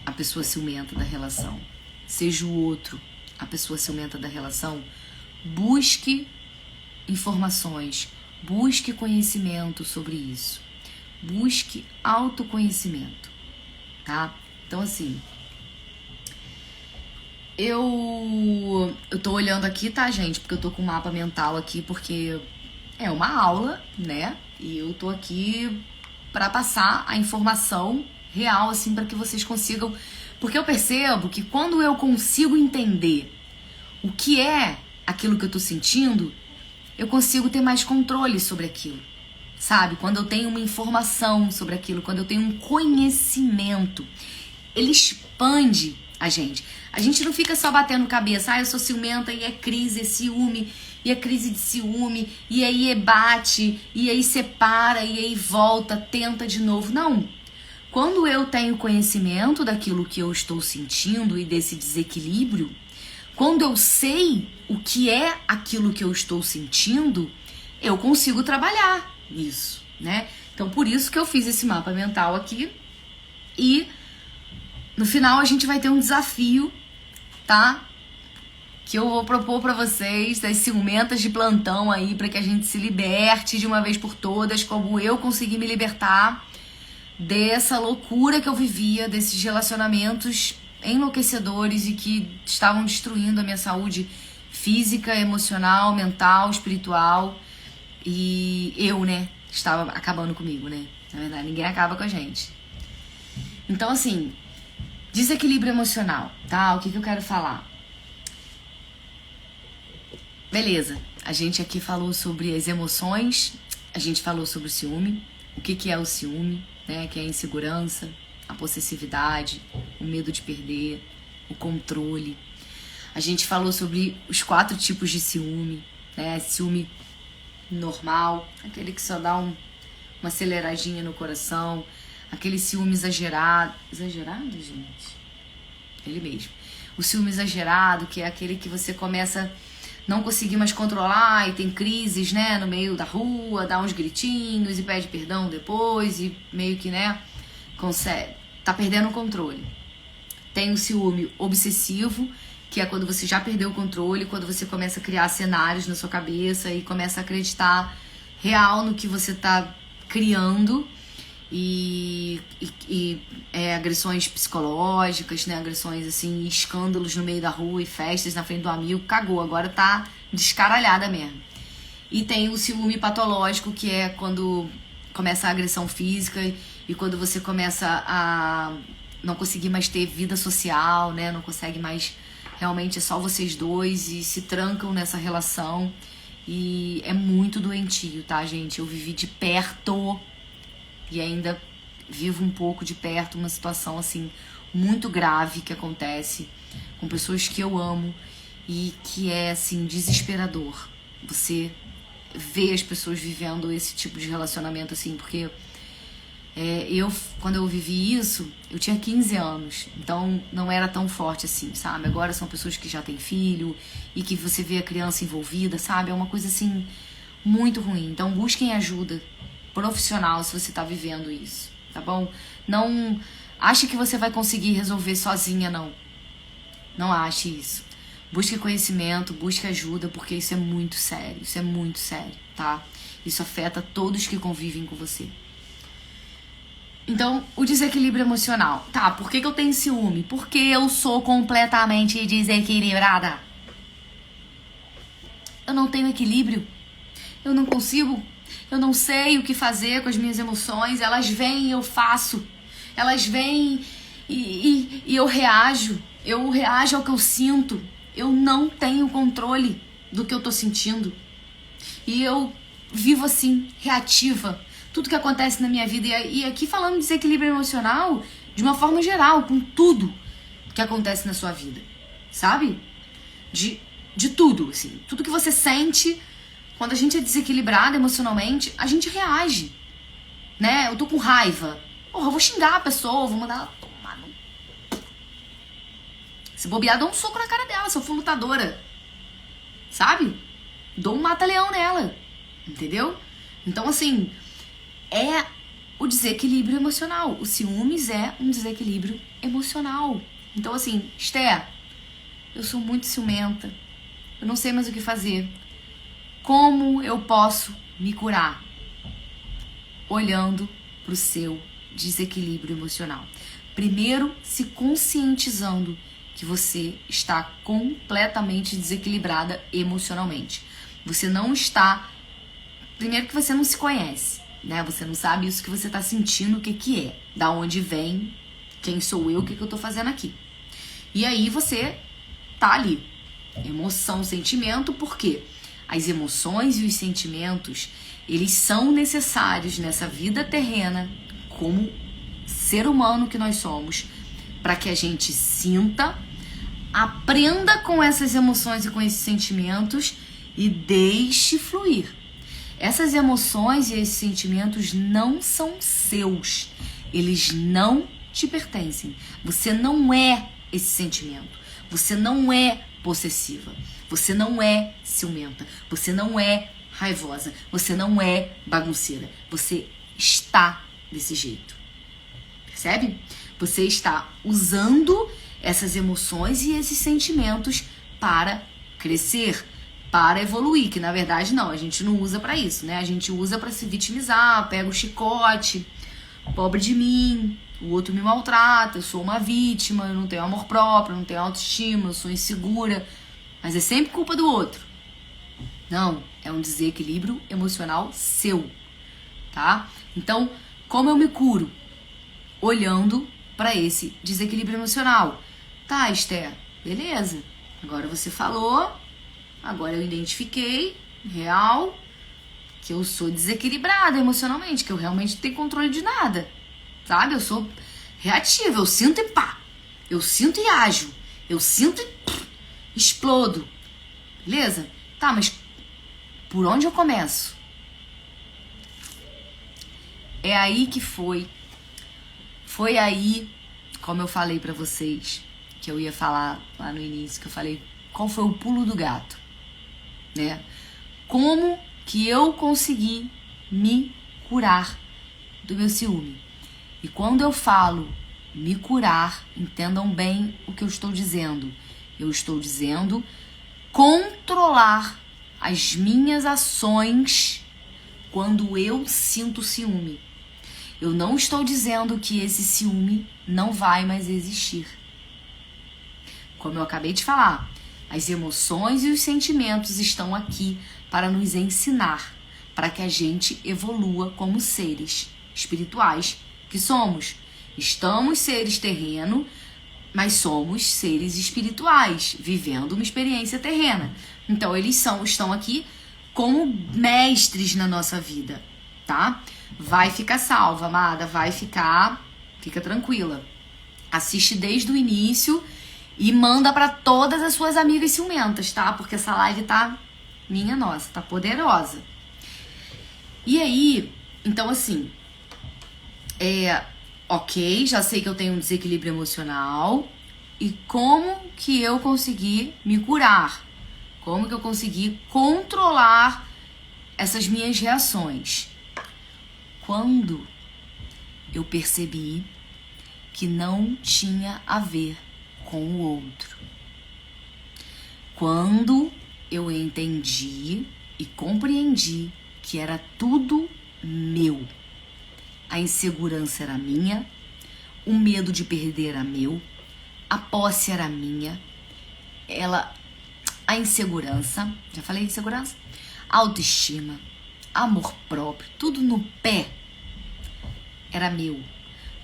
a pessoa ciumenta da relação, seja o outro a pessoa ciumenta da relação, busque informações, busque conhecimento sobre isso, busque autoconhecimento, tá? Então, assim, eu tô olhando aqui, tá, gente? Porque eu tô com um mapa mental aqui, porque é uma aula, né? E eu tô aqui pra passar a informação real, assim, pra que vocês consigam... Porque eu percebo que quando eu consigo entender o que é aquilo que eu tô sentindo, eu consigo ter mais controle sobre aquilo, sabe? Quando eu tenho uma informação sobre aquilo, quando eu tenho um conhecimento, ele expande a gente. A gente não fica só batendo cabeça, eu sou ciumenta e é crise, é ciúme, e é crise de ciúme, e aí bate, e aí separa, e aí volta, tenta de novo. Não. Quando eu tenho conhecimento daquilo que eu estou sentindo e desse desequilíbrio, quando eu sei o que é aquilo que eu estou sentindo, eu consigo trabalhar isso, né? Então, por isso que eu fiz esse mapa mental aqui. E no final a gente vai ter um desafio, tá? Que eu vou propor pra vocês, das ciumentas de plantão aí, pra que a gente se liberte de uma vez por todas, como eu consegui me libertar dessa loucura que eu vivia, desses relacionamentos enlouquecedores e que estavam destruindo a minha saúde física, emocional, mental, espiritual. E eu, né, estava acabando comigo, né? Na verdade, ninguém acaba com a gente. Então, assim, desequilíbrio emocional, tá? O que eu quero falar? Beleza, a gente aqui falou sobre as emoções, a gente falou sobre o ciúme, o que é o ciúme, né? Que é a insegurança, a possessividade, o medo de perder, o controle. A gente falou sobre os 4 tipos de ciúme, né? Ciúme normal, aquele que só dá uma aceleradinha no coração, aquele ciúme exagerado, gente? Ele mesmo. O ciúme exagerado, que é aquele que você começa a não conseguir mais controlar e tem crises, né, no meio da rua, dá uns gritinhos e pede perdão depois e meio que, né, consegue, tá perdendo o controle. Tem o ciúme obsessivo, que é quando você já perdeu o controle, quando você começa a criar cenários na sua cabeça e começa a acreditar real no que você tá criando e agressões psicológicas, né, agressões assim, escândalos no meio da rua e festas na frente do amigo, cagou, agora tá descaralhada mesmo. E tem o ciúme patológico, que é quando começa a agressão física e quando você começa a não conseguir mais ter vida social, né, não consegue mais, realmente é só vocês dois e se trancam nessa relação e é muito doentio, tá, gente? Eu vivi de perto e ainda vivo um pouco de perto uma situação assim muito grave que acontece com pessoas que eu amo e que é assim desesperador você ver as pessoas vivendo esse tipo de relacionamento assim, porque Quando eu vivi isso, eu tinha 15 anos, então não era tão forte assim, sabe? Agora são pessoas que já têm filho e que você vê a criança envolvida, sabe? É uma coisa assim muito ruim. Então busquem ajuda profissional se você tá vivendo isso, tá bom? Não ache que você vai conseguir resolver sozinha, não. Não ache isso. Busque conhecimento, busque ajuda, porque isso é muito sério, tá? Isso afeta todos que convivem com você. Então, o desequilíbrio emocional. Tá, por que eu tenho ciúme? Porque eu sou completamente desequilibrada. Eu não tenho equilíbrio. Eu não consigo. Eu não sei o que fazer com as minhas emoções. Elas vêm e eu faço. Elas vêm e eu reajo. Eu reajo ao que eu sinto. Eu não tenho controle do que eu tô sentindo. E eu vivo assim, reativa. Tudo que acontece na minha vida. E aqui falando de desequilíbrio emocional, de uma forma geral, com tudo que acontece na sua vida. Sabe? De tudo, assim. Tudo que você sente, quando a gente é desequilibrado emocionalmente, a gente reage. Né? Eu tô com raiva. Porra, eu vou xingar a pessoa, vou mandar ela tomar no... Se bobear, dou um soco na cara dela, se eu for lutadora. Sabe? Dou um mata-leão nela. Entendeu? Então, assim, é o desequilíbrio emocional. O ciúmes é um desequilíbrio emocional. Então, assim, Esté, eu sou muito ciumenta. Eu não sei mais o que fazer. Como eu posso me curar? Olhando pro seu desequilíbrio emocional. Primeiro, se conscientizando que você está completamente desequilibrada emocionalmente. Você não está... Primeiro que você não se conhece, né? Você não sabe isso que você está sentindo, o que é. Da onde vem, quem sou eu, o que eu tô fazendo aqui. E aí você tá ali. Emoção, sentimento, por quê? As emoções e os sentimentos, eles são necessários nessa vida terrena, como ser humano que nós somos, para que a gente sinta, aprenda com essas emoções e com esses sentimentos e deixe fluir. Essas emoções e esses sentimentos não são seus. Eles não te pertencem. Você não é esse sentimento. Você não é possessiva. Você não é ciumenta. Você não é raivosa. Você não é bagunceira. Você está desse jeito. Percebe? Você está usando essas emoções e esses sentimentos para crescer, para evoluir, que na verdade não, a gente não usa pra isso, né? A gente usa pra se vitimizar, pega o chicote, pobre de mim, o outro me maltrata, eu sou uma vítima, eu não tenho amor próprio, eu não tenho autoestima, eu sou insegura, mas é sempre culpa do outro. Não, é um desequilíbrio emocional seu, tá? Então, como eu me curo? Olhando pra esse desequilíbrio emocional. Tá, Esté, beleza, agora você falou... Agora eu identifiquei, real, que eu sou desequilibrada emocionalmente, que eu realmente não tenho controle de nada, sabe? Eu sou reativa, eu sinto e pá, eu sinto e ajo, eu sinto e explodo, beleza? Tá, mas por onde eu começo? É aí que foi aí, como eu falei pra vocês, que eu ia falar lá no início, que eu falei, qual foi o pulo do gato? Né? Como que eu consegui me curar do meu ciúme? E quando eu falo me curar, entendam bem o que eu estou dizendo. Eu estou dizendo controlar as minhas ações quando eu sinto ciúme. Eu não estou dizendo que esse ciúme não vai mais existir. Como eu acabei de falar, as emoções e os sentimentos estão aqui para nos ensinar, para que a gente evolua como seres espirituais que somos. Estamos seres terreno, mas somos seres espirituais, vivendo uma experiência terrena. Então, eles estão aqui como mestres na nossa vida, tá? Vai ficar salva, amada, fica tranquila. Assiste desde o início e manda pra todas as suas amigas ciumentas, tá? Porque essa live tá, minha nossa, tá poderosa. E aí, então assim, Ok, já sei que eu tenho um desequilíbrio emocional. E como que eu consegui me curar? Como que eu consegui controlar essas minhas reações? Quando eu percebi que não tinha a ver com o outro. Quando eu entendi e compreendi que era tudo meu. A insegurança era minha, o medo de perder era meu, a posse era minha, a insegurança, já falei insegurança? Autoestima, amor próprio, tudo no pé era meu.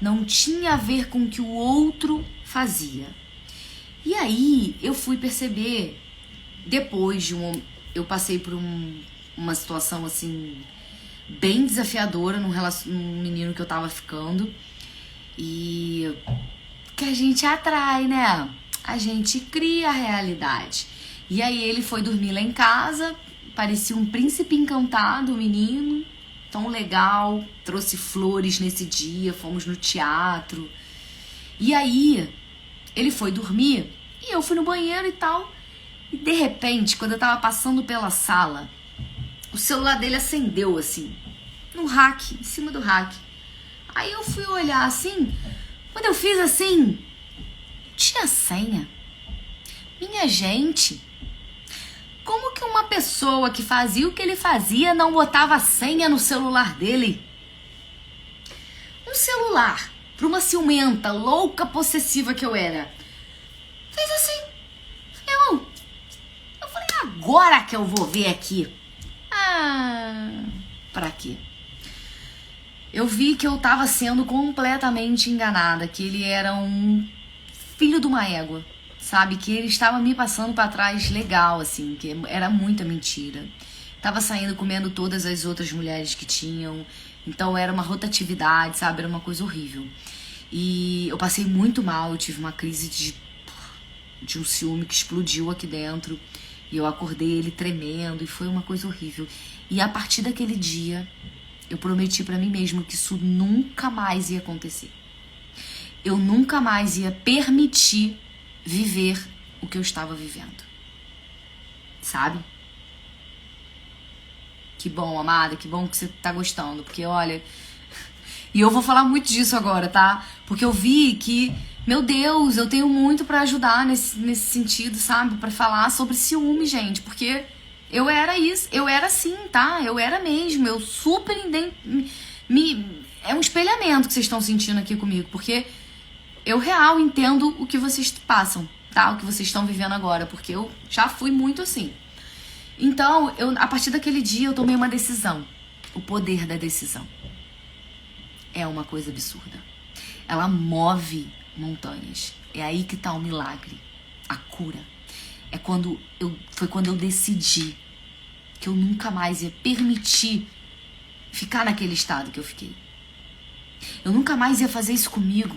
Não tinha a ver com o que o outro fazia. E aí eu fui perceber, depois de eu passei por uma situação assim bem desafiadora num menino que eu tava ficando. E que a gente atrai, né? A gente cria a realidade. E aí ele foi dormir lá em casa, parecia um príncipe encantado, o menino, tão legal, trouxe flores nesse dia, fomos no teatro. E aí ele foi dormir e eu fui no banheiro e tal. E de repente, quando eu tava passando pela sala, o celular dele acendeu assim, no rack, em cima do rack. Aí eu fui olhar assim, quando eu fiz assim, tinha senha. Minha gente, como que uma pessoa que fazia o que ele fazia não botava senha no celular dele? Um celular, pra uma ciumenta, louca, possessiva que eu era, fez assim. Eu falei, agora que eu vou ver aqui. Pra quê? Eu vi que eu tava sendo completamente enganada, que ele era um filho de uma égua, sabe? Que ele estava me passando pra trás legal, assim, que era muita mentira. Tava saindo comendo todas as outras mulheres que tinham, então era uma rotatividade, sabe? Era uma coisa horrível. E eu passei muito mal, eu tive uma crise de um ciúme que explodiu aqui dentro. E eu acordei ele tremendo e foi uma coisa horrível. E a partir daquele dia, eu prometi pra mim mesma que isso nunca mais ia acontecer. Eu nunca mais ia permitir viver o que eu estava vivendo. Sabe? Que bom, amada, que bom que você tá gostando. Porque, olha... E eu vou falar muito disso agora, tá? Porque eu vi que, meu Deus, eu tenho muito pra ajudar nesse sentido, sabe? Pra falar sobre ciúme, gente. Porque eu era isso, eu era assim, tá? Eu era mesmo, eu super... É um espelhamento que vocês estão sentindo aqui comigo. Porque eu real entendo o que vocês passam, tá? O que vocês estão vivendo agora. Porque eu já fui muito assim. Então, a partir daquele dia, eu tomei uma decisão. O poder da decisão é uma coisa absurda. Ela move montanhas. É aí que tá o milagre, a cura. Foi quando eu decidi que eu nunca mais ia permitir ficar naquele estado que eu fiquei. Eu nunca mais ia fazer isso comigo.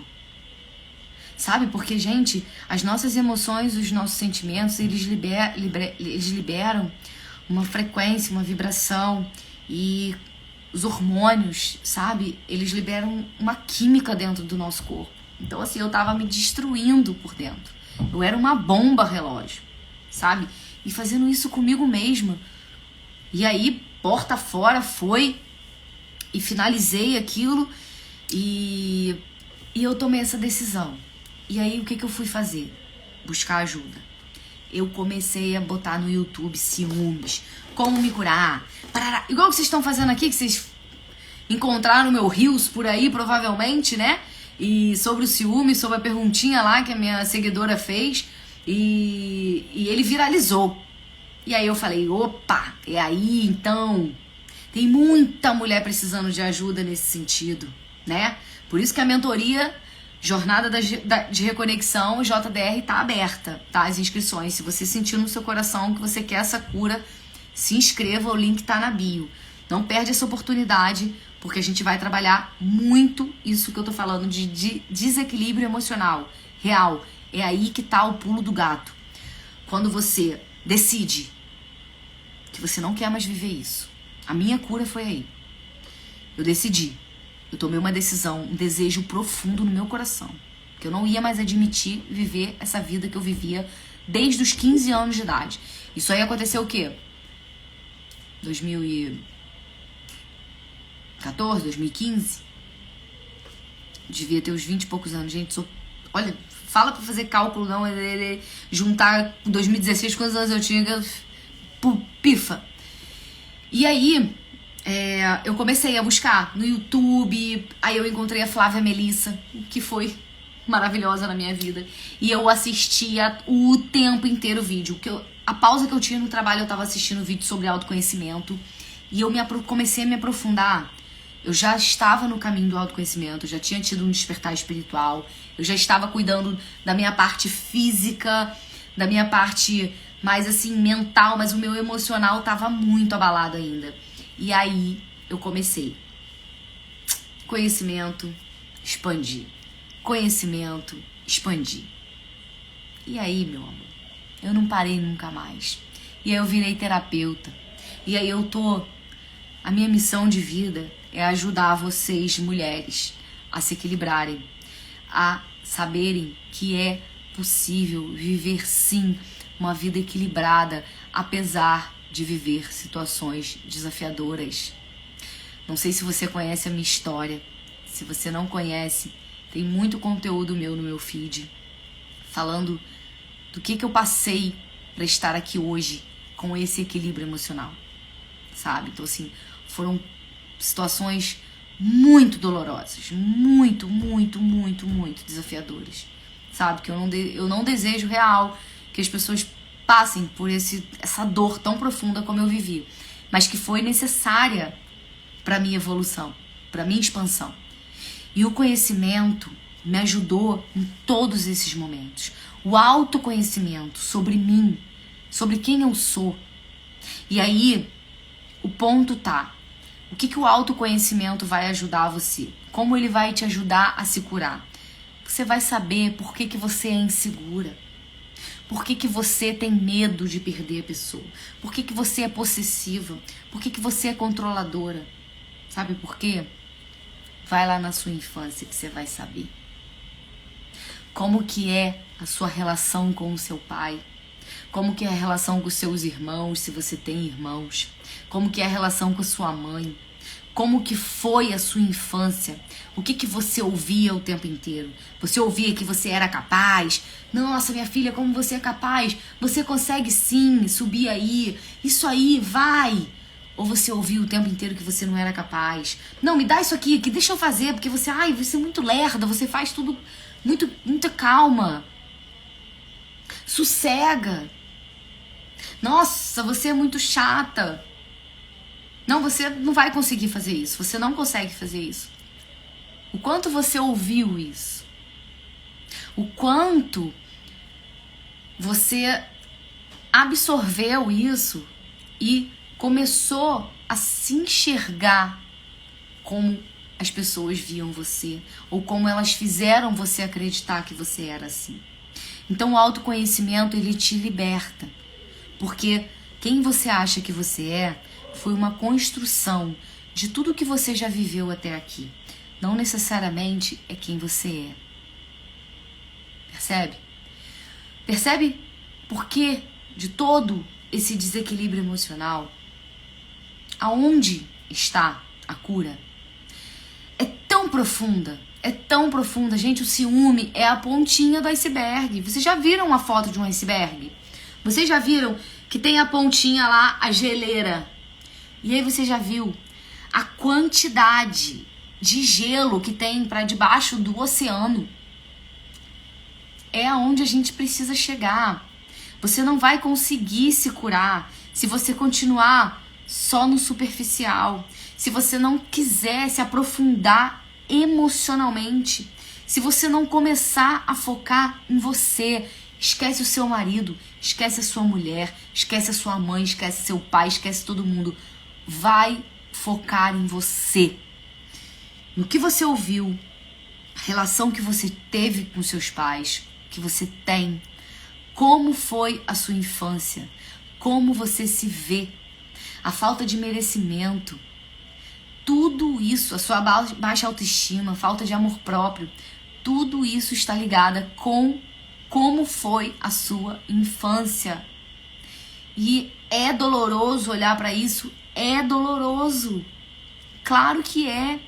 Sabe? Porque, gente, as nossas emoções, os nossos sentimentos, eles liberam uma frequência, uma vibração. E os hormônios, sabe? Eles liberam uma química dentro do nosso corpo. Então, assim, eu tava me destruindo por dentro. Eu era uma bomba relógio, sabe? E fazendo isso comigo mesma. E aí, porta fora, foi. E finalizei aquilo. E eu tomei essa decisão. E aí, o que eu fui fazer? Buscar ajuda. Eu comecei a botar no YouTube ciúmes, como me curar, parará. Igual que vocês estão fazendo aqui, que vocês encontraram meu Reels por aí, provavelmente, né? E sobre o ciúme, sobre a perguntinha lá que a minha seguidora fez. E ele viralizou. E aí eu falei, opa, é aí então. Tem muita mulher precisando de ajuda nesse sentido, né? Por isso que a mentoria Jornada de Reconexão, JDR, tá aberta, tá? As inscrições. Se você sentir no seu coração que você quer essa cura, se inscreva, o link tá na bio. Não perde essa oportunidade, porque a gente vai trabalhar muito isso que eu tô falando de desequilíbrio emocional real. É aí que tá o pulo do gato. Quando você decide que você não quer mais viver isso. A minha cura foi aí. Eu decidi. eu tomei uma decisão, um desejo profundo no meu coração, que eu não ia mais admitir viver essa vida que eu vivia desde os 15 anos de idade. Isso aí aconteceu o quê? 2014, 2015? Devia ter uns 20 e poucos anos, gente. Olha, fala pra fazer cálculo, não. Juntar 2016, quantos anos eu tinha? Pifa. E aí, eu comecei a buscar no YouTube. Aí eu encontrei a Flávia Melissa, que foi maravilhosa na minha vida. E eu assistia o tempo inteiro o vídeo. A pausa que eu tinha no trabalho, eu tava assistindo vídeo sobre autoconhecimento. E eu comecei a me aprofundar. Eu já estava no caminho do autoconhecimento, eu já tinha tido um despertar espiritual, eu já estava cuidando da minha parte física, da minha parte mais assim mental, mas o meu emocional estava muito abalado ainda. E aí eu comecei. Conhecimento, expandir. Conhecimento, expandir. E aí, meu amor, eu não parei nunca mais. E aí eu virei terapeuta. E aí a minha missão de vida é ajudar vocês, mulheres, a se equilibrarem, a saberem que é possível viver, sim, uma vida equilibrada, apesar de viver situações desafiadoras. Não sei se você conhece a minha história. Se você não conhece, tem muito conteúdo meu no meu feed, falando do que eu passei para estar aqui hoje com esse equilíbrio emocional, sabe? Então, assim, foram situações muito dolorosas, muito desafiadoras, sabe? Que eu não desejo real que as pessoas passem por essa dor tão profunda como eu vivi, mas que foi necessária para minha evolução, para minha expansão. E o conhecimento me ajudou em todos esses momentos. O autoconhecimento sobre mim, sobre quem eu sou. E aí, o ponto tá. O que o autoconhecimento vai ajudar você? Como ele vai te ajudar a se curar? Você vai saber por que você é insegura. Por que você tem medo de perder a pessoa? Por que você é possessiva? Por que você é controladora? Sabe por quê? Vai lá na sua infância que você vai saber. Como que é a sua relação com o seu pai? Como que é a relação com os seus irmãos, se você tem irmãos? Como que é a relação com a sua mãe? Como que foi a sua infância? O que você ouvia o tempo inteiro? Você ouvia que você era capaz? Nossa, minha filha, como você é capaz? Você consegue sim, subir aí. Isso aí, vai! Ou você ouvia o tempo inteiro que você não era capaz? Não, me dá isso aqui, que deixa eu fazer, porque você é muito lerda, você faz tudo muito calma. Sossega. Nossa, você é muito chata. Não, você não vai conseguir fazer isso. Você não consegue fazer isso. O quanto você ouviu isso? O quanto você absorveu isso e começou a se enxergar como as pessoas viam você ou como elas fizeram você acreditar que você era assim. Então o autoconhecimento, ele te liberta. Porque quem você acha que você é foi uma construção de tudo que você já viveu até aqui. Não necessariamente é quem você é. Percebe? Percebe por que de todo esse desequilíbrio emocional? Aonde está a cura? É tão profunda. É tão profunda. Gente, o ciúme é a pontinha do iceberg. Vocês já viram uma foto de um iceberg? Vocês já viram que tem a pontinha lá, a geleira? E aí você já viu a quantidade de gelo que tem para debaixo do oceano? É aonde a gente precisa chegar. Você não vai conseguir se curar se você continuar só no superficial. Se você não quiser se aprofundar emocionalmente. Se você não começar a focar em você. Esquece o seu marido, esquece a sua mulher, esquece a sua mãe, esquece seu pai, esquece todo mundo. Vai focar em você. No que você ouviu, a relação que você teve com seus pais, que você tem, como foi a sua infância, como você se vê, a falta de merecimento. Tudo isso, a sua baixa autoestima, falta de amor próprio, tudo isso está ligado com como foi a sua infância. E é doloroso olhar para isso, é doloroso. Claro que é,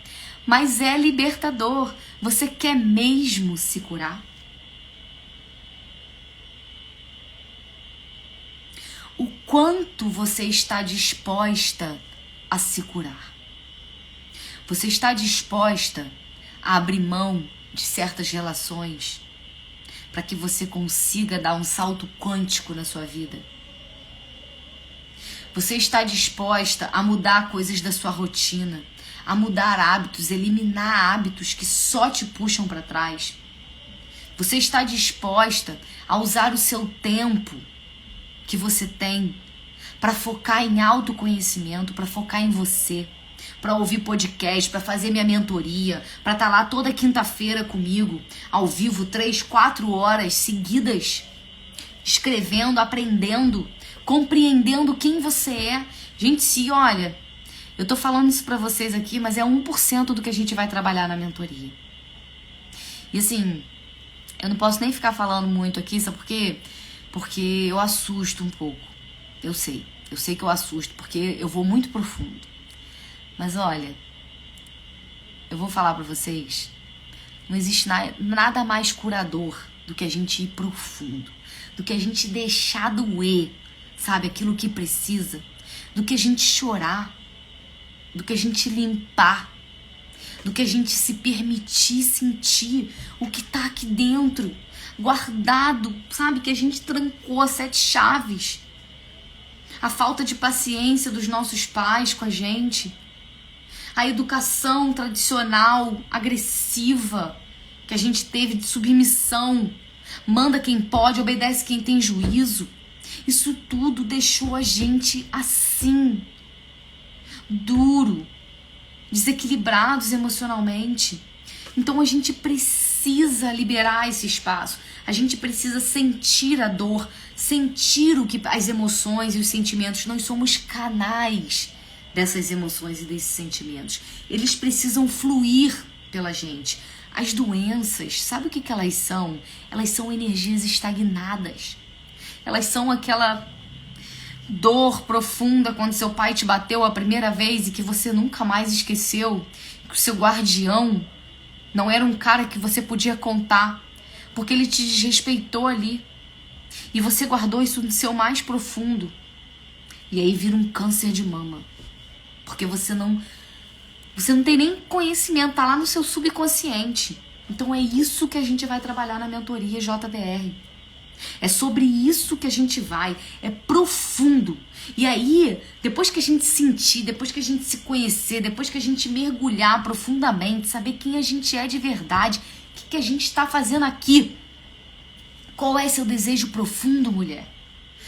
mas é libertador. Você quer mesmo se curar? O quanto você está disposta a se curar? Você está disposta a abrir mão de certas relações para que você consiga dar um salto quântico na sua vida? Você está disposta a mudar coisas da sua rotina, a mudar hábitos, eliminar hábitos que só te puxam para trás? Você está disposta a usar o seu tempo que você tem para focar em autoconhecimento, para focar em você, para ouvir podcast, para fazer minha mentoria, para estar lá toda quinta-feira comigo, ao vivo, 3, 4 horas seguidas, escrevendo, aprendendo, compreendendo quem você é? Gente, olha, eu tô falando isso pra vocês aqui, mas é 1% do que a gente vai trabalhar na mentoria. E assim, eu não posso nem ficar falando muito aqui, sabe por quê? Porque eu assusto um pouco. Eu sei que eu assusto, porque eu vou muito profundo. Mas olha, eu vou falar pra vocês, não existe nada mais curador do que a gente ir profundo, do que a gente deixar doer, sabe, aquilo que precisa, do que a gente chorar, do que a gente limpar, do que a gente se permitir sentir o que tá aqui dentro, guardado, sabe, que a gente trancou a 7 chaves. A falta de paciência dos nossos pais com a gente, a educação tradicional, agressiva, que a gente teve de submissão, manda quem pode, obedece quem tem juízo. Isso tudo deixou a gente assim, duro, desequilibrados emocionalmente. Então a gente precisa liberar esse espaço. A gente precisa sentir a dor, sentir o que as emoções e os sentimentos. Nós somos canais dessas emoções e desses sentimentos. Eles precisam fluir pela gente. As doenças, sabe o que elas são? Elas são energias estagnadas. Elas são aquela dor profunda quando seu pai te bateu a primeira vez e que você nunca mais esqueceu. Que o seu guardião não era um cara que você podia contar, porque ele te desrespeitou ali. E você guardou isso no seu mais profundo. E aí vira um câncer de mama. Porque você não tem nem conhecimento, tá lá no seu subconsciente. Então é isso que a gente vai trabalhar na mentoria JDR. É sobre isso que a gente vai, é profundo. E aí, depois que a gente sentir, depois que a gente se conhecer, depois que a gente mergulhar profundamente, saber quem a gente é de verdade, o que a gente está fazendo aqui? Qual é seu desejo profundo, mulher?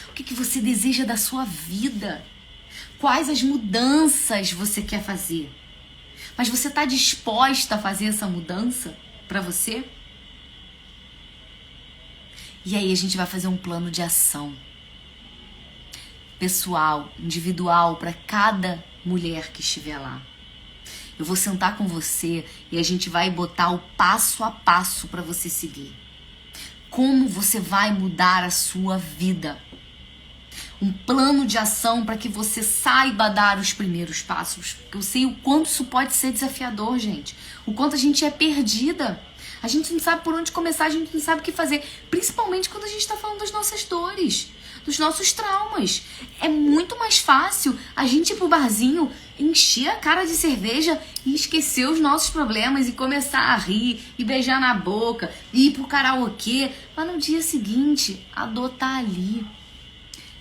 O que você deseja da sua vida? Quais as mudanças você quer fazer? Mas você está disposta a fazer essa mudança para você? E aí a gente vai fazer um plano de ação pessoal, individual, para cada mulher que estiver lá. Eu vou sentar com você e a gente vai botar o passo a passo para você seguir. Como você vai mudar a sua vida? Um plano de ação para que você saiba dar os primeiros passos. Porque eu sei o quanto isso pode ser desafiador, gente. O quanto a gente é perdida. A gente não sabe por onde começar, a gente não sabe o que fazer. Principalmente quando a gente está falando das nossas dores, dos nossos traumas. É muito mais fácil a gente ir pro barzinho, encher a cara de cerveja e esquecer os nossos problemas e começar a rir e beijar na boca e ir pro karaokê. Mas no dia seguinte, a dor tá ali.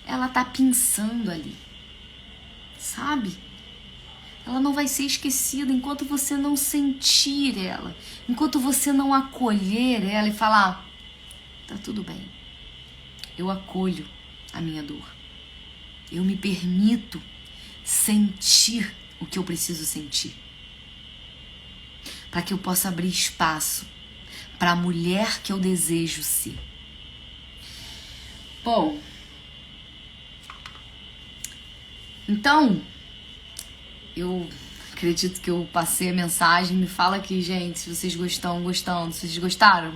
Ela tá pensando ali. Sabe? Ela não vai ser esquecida enquanto você não sentir ela. Enquanto você não acolher ela e falar, tá tudo bem. Eu acolho a minha dor. Eu me permito sentir o que eu preciso sentir. Para que eu possa abrir espaço para a mulher que eu desejo ser. Bom, então, eu Acredito que eu passei a mensagem. Me fala aqui, gente, se vocês gostando, se vocês gostaram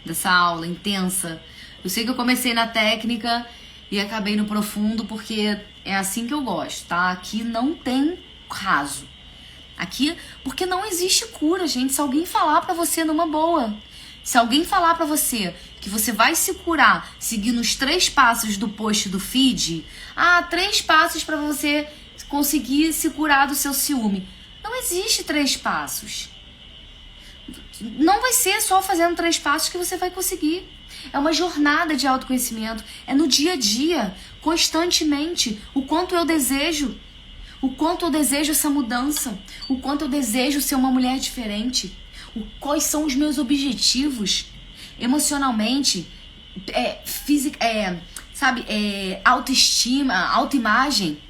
dessa aula intensa. Eu sei que eu comecei na técnica e acabei no profundo porque é assim que eu gosto, tá? Aqui não tem raso. Aqui, porque não existe cura, gente. Se alguém falar pra você numa boa, se alguém falar pra você que você vai se curar seguindo os 3 passos do post do feed, 3 passos pra você conseguir se curar do seu ciúme. Não existe 3 passos. Não vai ser só fazendo 3 passos que você vai conseguir. É uma jornada de autoconhecimento. É no dia a dia, constantemente. O quanto eu desejo essa mudança. O quanto eu desejo ser uma mulher diferente. Quais são os meus objetivos emocionalmente, autoestima, autoimagem.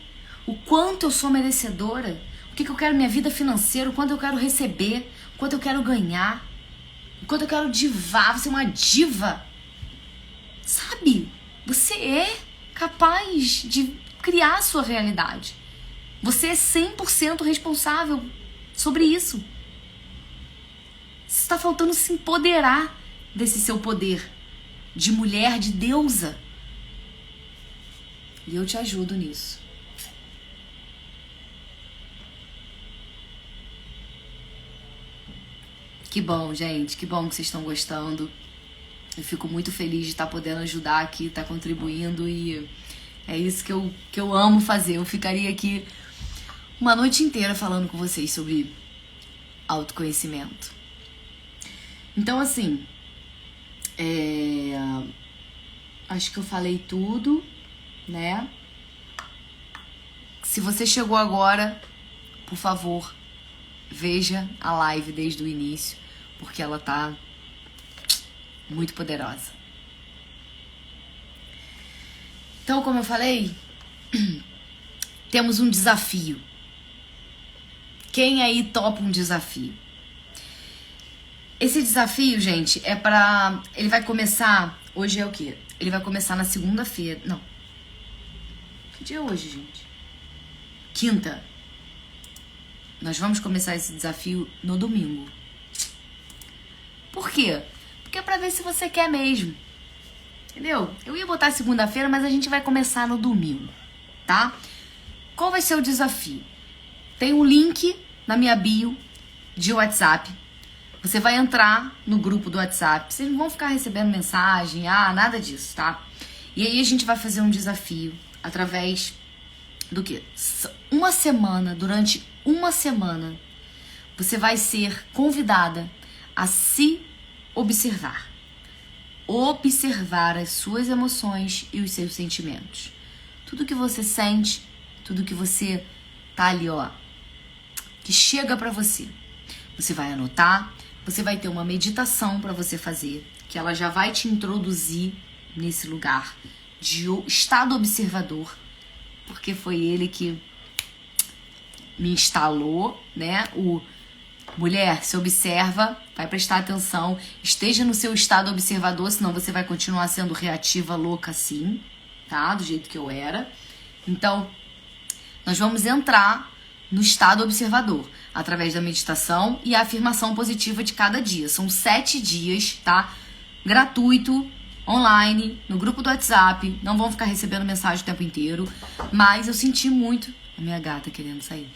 O quanto eu sou merecedora. O que eu quero na minha vida financeira, o quanto eu quero receber, o quanto eu quero ganhar, o quanto eu quero divar, ser uma diva. Sabe? Você é capaz de criar a sua realidade. Você é 100% responsável sobre isso. Você está faltando se empoderar desse seu poder de mulher, de deusa. E eu te ajudo nisso. Que bom, gente. Que bom que vocês estão gostando. Eu fico muito feliz de estar podendo ajudar aqui, estar contribuindo. E é isso que eu amo fazer. Eu ficaria aqui uma noite inteira falando com vocês sobre autoconhecimento. Então, assim, acho que eu falei tudo, né? Se você chegou agora, por favor, veja a live desde o início, porque ela tá muito poderosa. Então, como eu falei, temos um desafio. Quem aí topa um desafio? Esse desafio, gente, ele vai começar... Hoje é o quê? Ele vai começar na segunda-feira. Não. Que dia é hoje, gente? Quinta. Nós vamos começar esse desafio no domingo. Por quê? Porque é pra ver se você quer mesmo. Entendeu? Eu ia botar segunda-feira, mas a gente vai começar no domingo, tá? Qual vai ser o desafio? Tem um link na minha bio de WhatsApp. Você vai entrar no grupo do WhatsApp. Vocês não vão ficar recebendo mensagem, nada disso, tá? E aí a gente vai fazer um desafio através do quê? Uma semana, durante uma semana, você vai ser convidada a se observar. Observar as suas emoções e os seus sentimentos. Tudo que você sente, tudo que você tá ali, que chega pra você. Você vai anotar, você vai ter uma meditação pra você fazer, que ela já vai te introduzir nesse lugar de estado observador, porque foi ele que me instalou, né? Mulher, se observa, vai prestar atenção, esteja no seu estado observador, senão você vai continuar sendo reativa, louca assim, tá? Do jeito que eu era. Então, nós vamos entrar no estado observador, através da meditação e a afirmação positiva de cada dia. São 7 dias, tá? Gratuito, online, no grupo do WhatsApp. Não vão ficar recebendo mensagem o tempo inteiro. Mas eu senti muito... A minha gata querendo sair.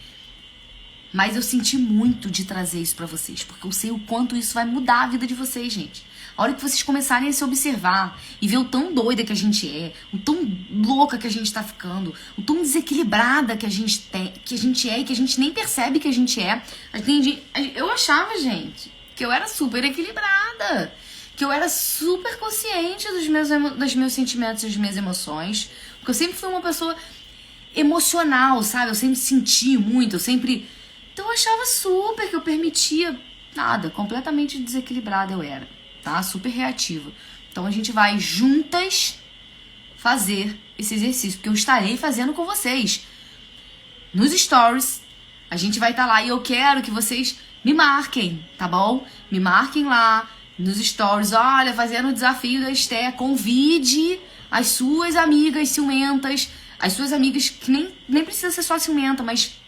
Mas eu senti muito de trazer isso pra vocês, porque eu sei o quanto isso vai mudar a vida de vocês, gente. A hora que vocês começarem a se observar e ver o tão doida que a gente é, o tão louca que a gente tá ficando, o tão desequilibrada que a gente é e que a gente nem percebe que a gente é. Eu achava, gente, que eu era super equilibrada, que eu era super consciente dos meus sentimentos e das minhas emoções, porque eu sempre fui uma pessoa emocional, sabe? Eu sempre senti muito, Então eu achava super que eu permitia nada, completamente desequilibrada eu era, tá? Super reativa. Então a gente vai juntas fazer esse exercício, porque eu estarei fazendo com vocês. Nos stories, a gente vai estar lá e eu quero que vocês me marquem, tá bom? Me marquem lá nos stories, olha, fazendo o desafio da Esté, convide as suas amigas ciumentas, as suas amigas que nem precisa ser só ciumenta, mas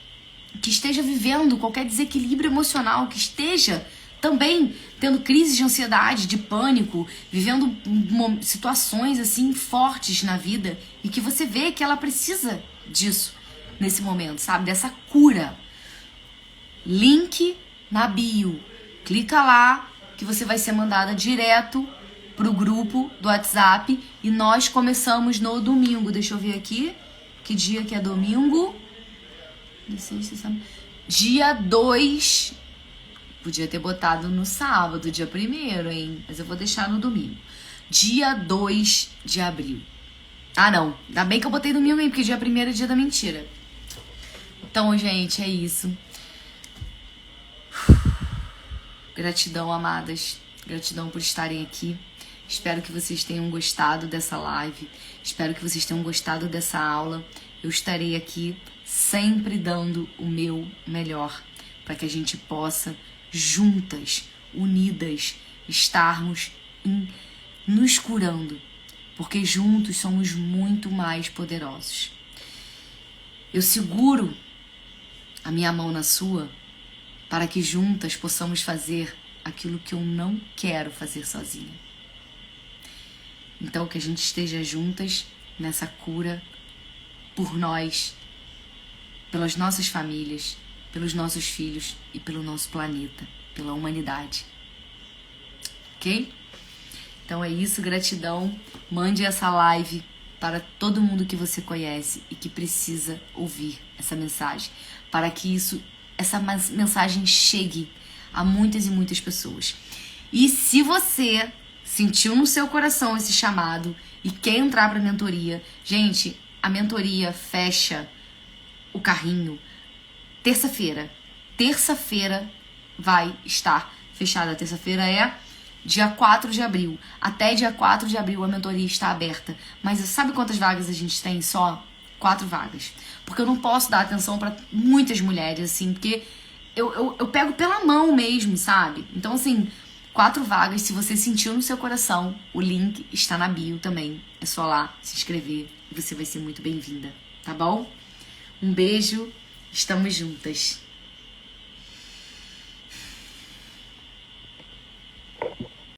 que esteja vivendo qualquer desequilíbrio emocional, que esteja também tendo crises de ansiedade, de pânico, vivendo situações assim fortes na vida e que você vê que ela precisa disso nesse momento, sabe? Dessa cura. Link na bio. Clica lá que você vai ser mandada direto pro grupo do WhatsApp e nós começamos no domingo. Deixa eu ver aqui que dia que é domingo. Dia 2. Podia ter botado no sábado, dia 1º, hein? Mas eu vou deixar no domingo. Dia 2 de abril. Ah, não. Ainda bem que eu botei domingo, hein? Porque dia 1º é dia da mentira. Então, gente, é isso. Gratidão, amadas. Gratidão por estarem aqui. Espero que vocês tenham gostado dessa live. Espero que vocês tenham gostado dessa aula. Eu estarei aqui sempre dando o meu melhor para que a gente possa, juntas, unidas, estarmos nos curando. Porque juntos somos muito mais poderosos. Eu seguro a minha mão na sua para que juntas possamos fazer aquilo que eu não quero fazer sozinha. Então, que a gente esteja juntas nessa cura por nós, pelas nossas famílias, pelos nossos filhos e pelo nosso planeta, pela humanidade. Ok? Então é isso, gratidão. Mande essa live para todo mundo que você conhece e que precisa ouvir essa mensagem, para que essa mensagem chegue a muitas e muitas pessoas. E se você sentiu no seu coração esse chamado e quer entrar para a mentoria, gente, a mentoria fecha o carrinho terça-feira. Terça-feira vai estar fechada. Terça-feira é dia 4 de abril. Até dia 4 de abril a mentoria está aberta. Mas sabe quantas vagas a gente tem? Só 4 vagas. Porque eu não posso dar atenção para muitas mulheres, assim, porque eu pego pela mão mesmo, sabe? Então, assim, 4 vagas. Se você sentiu no seu coração, o link está na bio também. É só lá se inscrever e você vai ser muito bem-vinda, tá bom? Um beijo, estamos juntas.